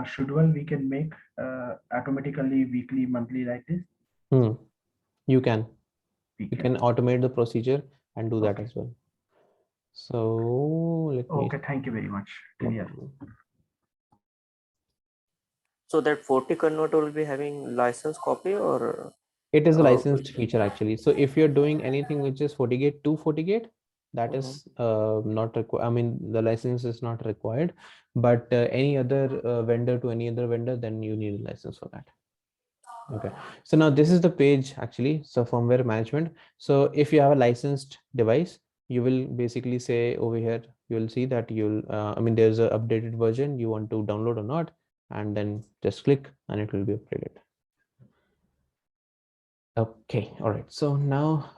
schedule we can make automatically weekly, monthly like this. You can automate the procedure and do that as well. So let me. Okay, thank you very much. Clear. So that FortiConvert will be having license copy, or it is a licensed feature actually. So if you're doing anything which is FortiGate to FortiGate, that is not required. I mean, the license is not required, but any other vendor to any other vendor, then you need a license for that. Okay, so now this is the page actually. So firmware management. So if you have a licensed device, you will basically say over here, you will see that you'll, I mean, there's an updated version you want to download or not, and then just click and it will be upgraded. Okay, all right. So now,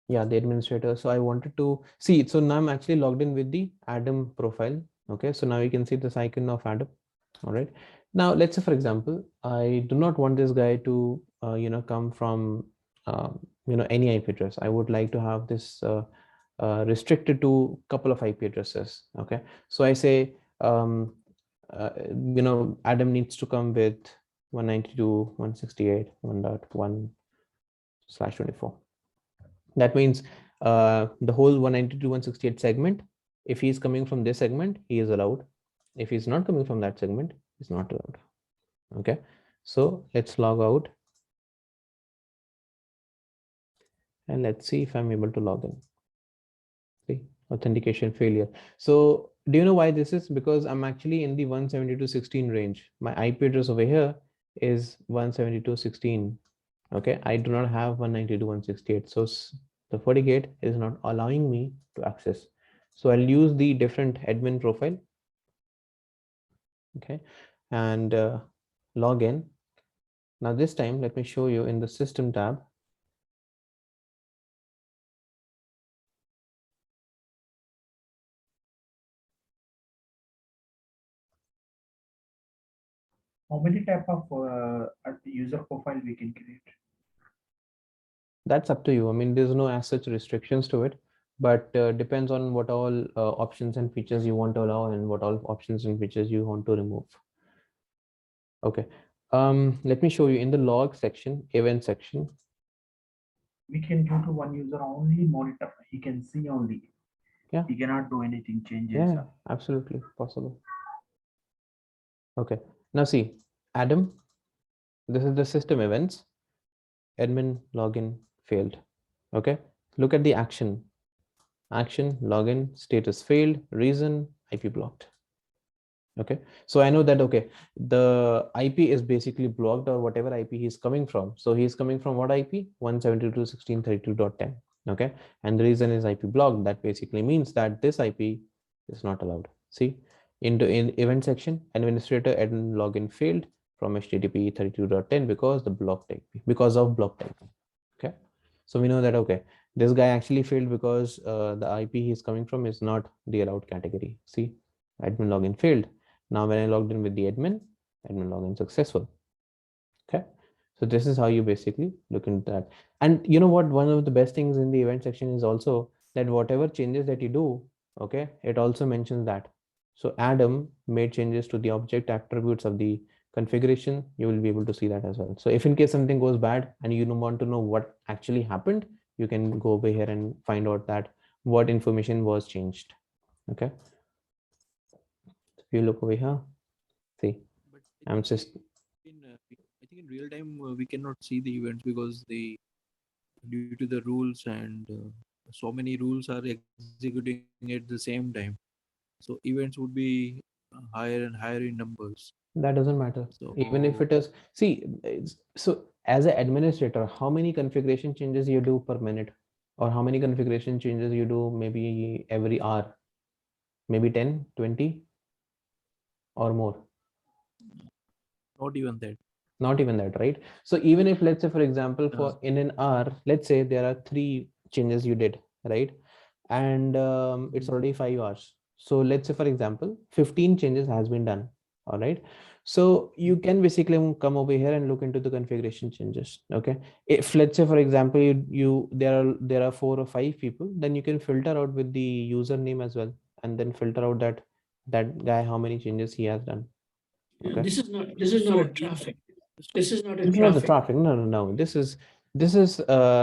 yeah, the administrator. So I wanted to see, so now I'm actually logged in with the Adam profile. Okay, so now you can see this icon of Adam. All right. Now let's say, for example, I do not want this guy to, come from, any IP address. I would like to have this restricted to a couple of IP addresses. Okay, so I say, Adam needs to come with 192.168.1.1/24. That means the whole 192.168 segment, if he's coming from this segment, he is allowed. If he's not coming from that segment, he's not allowed. Okay, so let's log out and let's see if I'm able to log in. See, authentication failure. So do you know why this is? Because I'm actually in the 172.16 range. My IP address over here is 172.16. Okay, I do not have 192.168. So the FortiGate is not allowing me to access. So I'll use the different admin profile. Okay, and log in. Now this time, let me show you in the system tab. How many type of user profile we can create? That's up to you. I mean, there's no as such restrictions to it, but depends on what all options and features you want to allow and what all options and features you want to remove. Okay, let me show you in the log section, event section. We can do to one user only monitor. He can see only. Yeah. He cannot do anything changes. Yeah, absolutely possible. Okay, now see, Adam, this is the system events. Admin login failed. Okay, look at the action. Action, login, status failed, reason, IP blocked. Okay, so I know that, okay, the IP is basically blocked or whatever IP he's coming from. So he's coming from what IP? 172.16.32.10. Okay, and the reason is IP blocked. That basically means that this IP is not allowed. See, in event section, administrator admin login failed from HTTP 32.10 because the blocked IP, because of blocked IP. Okay, so we know that, okay, this guy actually failed because the IP he's coming from is not the allowed category. See, admin login failed. Now when I logged in with the admin login successful. Okay, so this is how you basically look into that. And you know what, one of the best things in the event section is also that whatever changes that you do, okay, it also mentions that. So Adam made changes to the object attributes of the configuration. You will be able to see that as well. So if in case something goes bad and you don't want to know what actually happened, you can go over here and find out that what information was changed. Okay, if you look over here, see, I'm just I think in real time we cannot see the events because they, due to the rules, and so many rules are executing at the same time. So events would be higher and higher in numbers. That doesn't matter. So even if it is, see, so as an administrator, how many configuration changes you do per minute? Or how many configuration changes you do maybe every hour? Maybe 10, 20 or more? Not even that. Not even that, right? So even if, let's say, for example, for in an hour, let's say there are 3 changes you did, right? And it's already 5 hours. So let's say, for example, 15 changes has been done. All right. So you can basically come over here and look into the configuration changes. Okay. If, let's say, for example, there are 4 or 5 people, then you can filter out with the username as well, and then filter out that guy, how many changes he has done. Okay. This is not a traffic. This is not a This is not the traffic. traffic. No. This is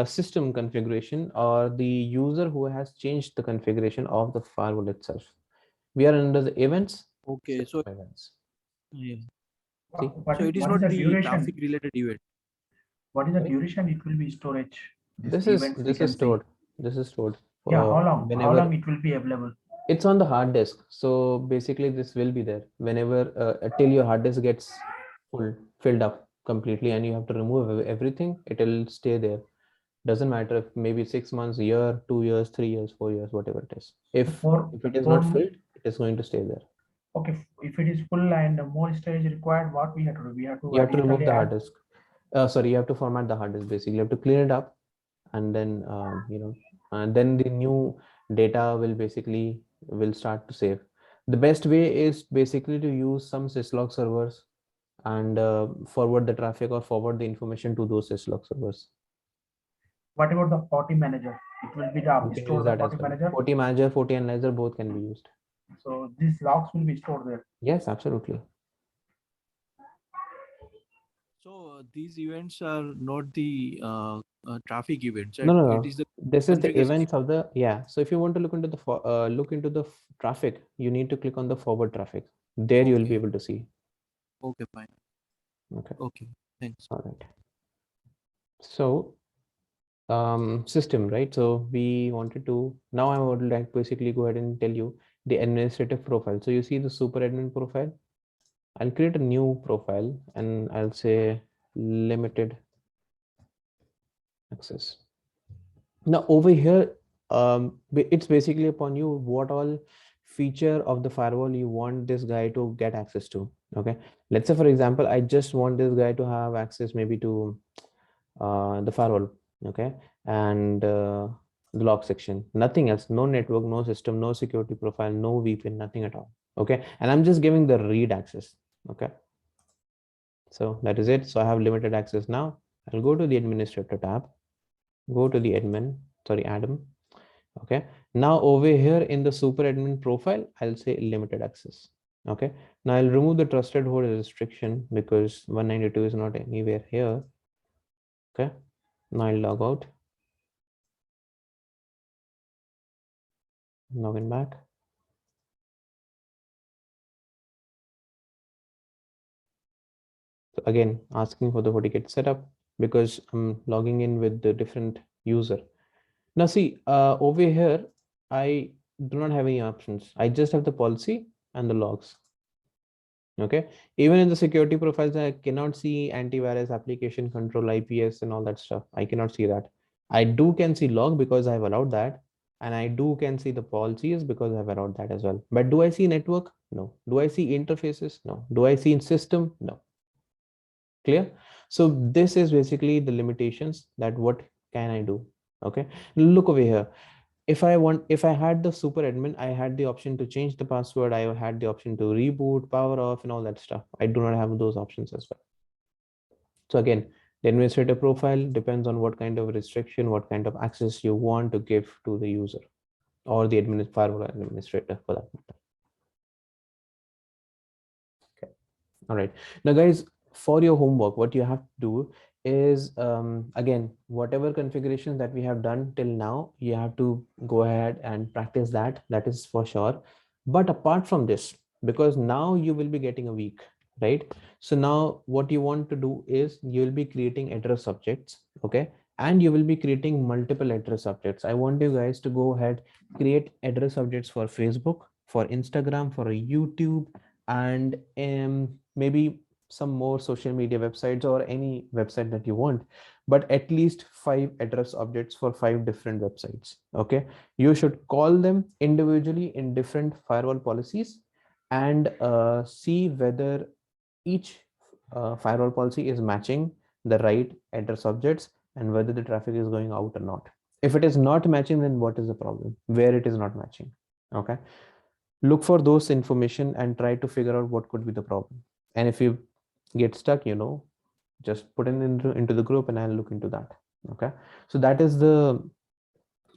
system configuration, or the user who has changed the configuration of the firewall itself. We are under the events. Okay, so events. yeah. See? What So is it is the not the duration? traffic related event. What is the duration? It will be storage. This is stored. This is stored. Yeah, how long? Whenever, how long it will be available? It's on the hard disk. So basically this will be there whenever till your hard disk gets filled up completely, and you have to remove everything. It will stay there. Doesn't matter if maybe 6 months, a year, 2 years, 3 years, 4 years, whatever it is. If it is not filled, it is going to stay there. Okay, if it is full and more storage required, what we have to do? We have to remove the hard disk. Sorry, you have to format the hard disk. Basically, you have to clean it up, and then and then the new data will start to save. The best way is basically to use some syslog servers and forward the traffic or forward the information to those syslog servers. What about the FortiManager? Manager? It will be the FortiManager. Manager. FortiManager, FortiAnalyzer, both can be used. So these logs will be stored there. Yes, absolutely. So these events are not the traffic events. Right? No. It is the this is the events of the So if you want to look into the traffic, you need to click on the forward traffic. There you will be able to see. Okay, fine. Okay, thanks. All right. So system, right? So we wanted to, now I would like basically go ahead and tell you the administrative profile. So you see the super admin profile. I'll create a new profile and I'll say limited access. Now over here, it's basically upon you what all feature of the firewall you want this guy to get access to. Okay, let's say for example, I just want this guy to have access maybe to the firewall. Okay, and the log section, nothing else, no network, no system, no security profile, no VPN, nothing at all. Okay, and I'm just giving the read access. Okay, so that is it. So I have limited access. Now I'll go to the administrator tab, go to the admin. Okay, now over here in the super admin profile, I'll say limited access. Okay, now I'll remove the trusted host restriction because 192 is not anywhere here. Okay, now I'll log out, login back. So again, asking for the FortiGate setup because I'm logging in with the different user. Now see, over here, I do not have any options. I just have the policy and the logs. Okay, even in the security profiles, I cannot see antivirus, application control, IPS, and all that stuff. I cannot see that. I can see log because I've allowed that, and I can see the policies because I've allowed that as well. But do I see network? No. Do I see interfaces? No. Do I see in system? No. Clear? So this is basically the limitations that what can I do? Okay, look over here. If I had the super admin, I had the option to change the password. I had the option to reboot, power off, and all that stuff. I do not have those options as well. So again, the administrator profile depends on what kind of restriction, what kind of access you want to give to the user or the firewall administrator for that matter. Okay. All right. Now guys, for your homework, what you have to do is again, whatever configurations that we have done till now, you have to go ahead and practice that is for sure. But apart from this, because now you will be getting a week, right? So now what you want to do is you will be creating address subjects. Okay, and you will be creating multiple address subjects. I want you guys to go ahead, create address subjects for Facebook, for Instagram, for YouTube, and maybe some more social media websites or any website that you want. but at least 5 address objects for 5 different websites. Okay, you should call them individually in different firewall policies and see whether each firewall policy is matching the right address objects and whether the traffic is going out or not. If it is not matching, then what is the problem, where it is not matching? Okay, look for those information and try to figure out what could be the problem. And if you get stuck, just put it into the group and I'll look into that. Okay, so that is the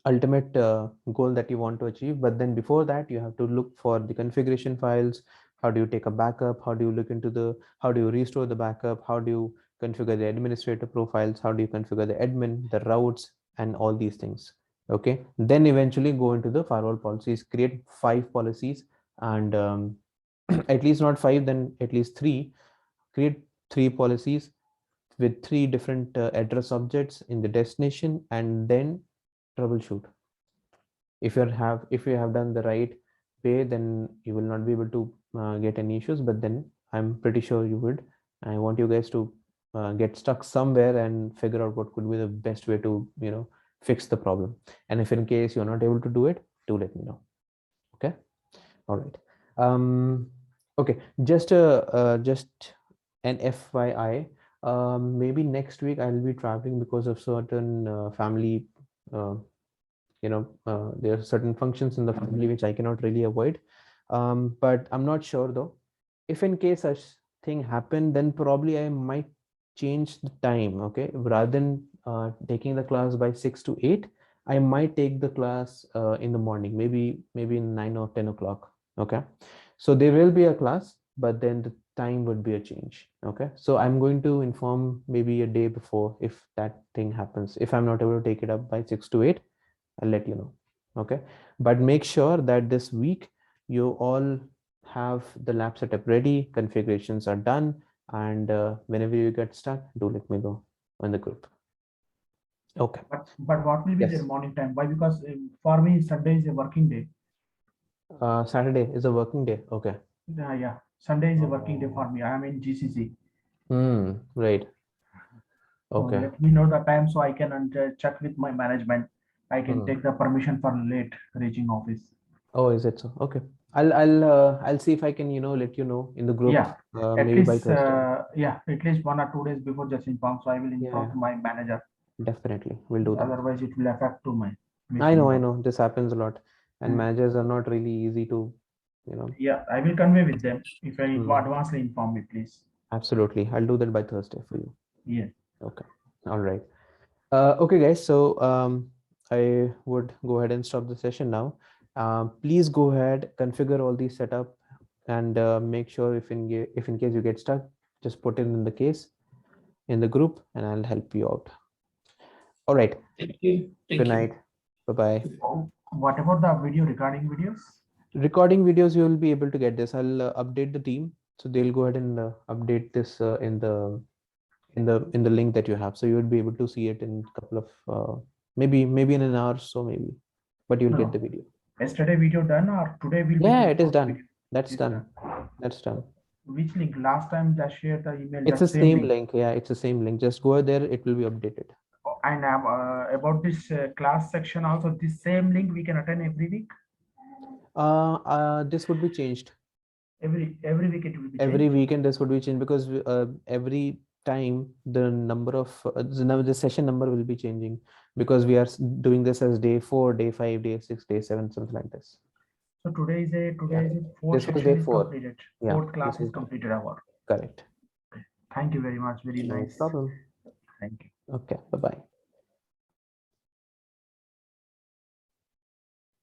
ultimate goal that you want to achieve. But then before that, you have to look for the configuration files. How do you take a backup? How do you look into how do you restore the backup? How do you configure the administrator profiles? How do you configure the admin, the routes, and all these things? Okay, then eventually go into the firewall policies, create 5 policies, and at least not 5, then at least 3. Create 3 policies with 3 different address objects in the destination, and then troubleshoot. If you have done the right way, then you will not be able to get any issues, but then I'm pretty sure you would. I want you guys to get stuck somewhere and figure out what could be the best way to fix the problem. And if in case you're not able to do it, do let me know. Okay, all right. Okay, just an FYI, maybe next week I'll be traveling because of certain family there are certain functions in the family which I cannot really avoid, but I'm not sure though. If in case such thing happen, then probably I might change the time. Okay, rather than taking the class by 6 to 8, I might take the class in the morning, maybe in 9 or 10 o'clock. Okay, so there will be a class, but then the time would be a change. Okay, so I'm going to inform maybe a day before if that thing happens. If I'm not able to take it up by 6 to 8, I'll let you know. Okay, but make sure that this week you all have the lab setup ready, configurations are done, and whenever you get stuck, do let me know on the group. Okay, but what will be their morning time? Why? Because for me Sunday is a working day. Saturday is a working day. Okay. Yeah, Sunday is a working day for me. I am in GCC. Right. Okay. So let me know the time so I can check with my management. I can take the permission for late reaching office. Oh, is it so? Okay. I'll see if I can let you know in the group. Yeah, maybe by Thursday. Yeah, at least 1 or 2 days before, just inform. So I will inform my manager. Definitely, we'll do that. Otherwise, it will affect to my. I know. This happens a lot, and managers are not really easy to, Yeah, I will convey with them. If I advancedly inform me, please. Absolutely, I'll do that by Thursday for you. Yeah. Okay. All right. Okay, guys. So I would go ahead and stop the session now. Please go ahead, configure all these setup, and make sure if in case you get stuck, just put it in the case in the group, and I'll help you out. All right. Thank you. Good night. Bye-bye. What about the video recording videos? Recording videos, you will be able to get this. I'll update the team, so they'll go ahead and update this in the link that you have, so you would be able to see it in a couple of maybe in an hour, so maybe, but you'll get the video. Yesterday video done or today will? Yeah, it is done. That's done. That's done. Which link? Last time just shared the email. It's the same link. Yeah, it's the same link. Just go there. It will be updated. And about this class section also, this same link we can attend every week. This would be changed. Every week it will be changed. Every weekend this would be changed because every time the number of the session number will be changing because we are doing this as day 4, day 5, day 6, day 7, something like this. So today is a fourth section is completed. Yeah. Fourth class is completed our. Correct. Thank you very much. Very nice. No problem. Thank you. Okay. Bye-bye.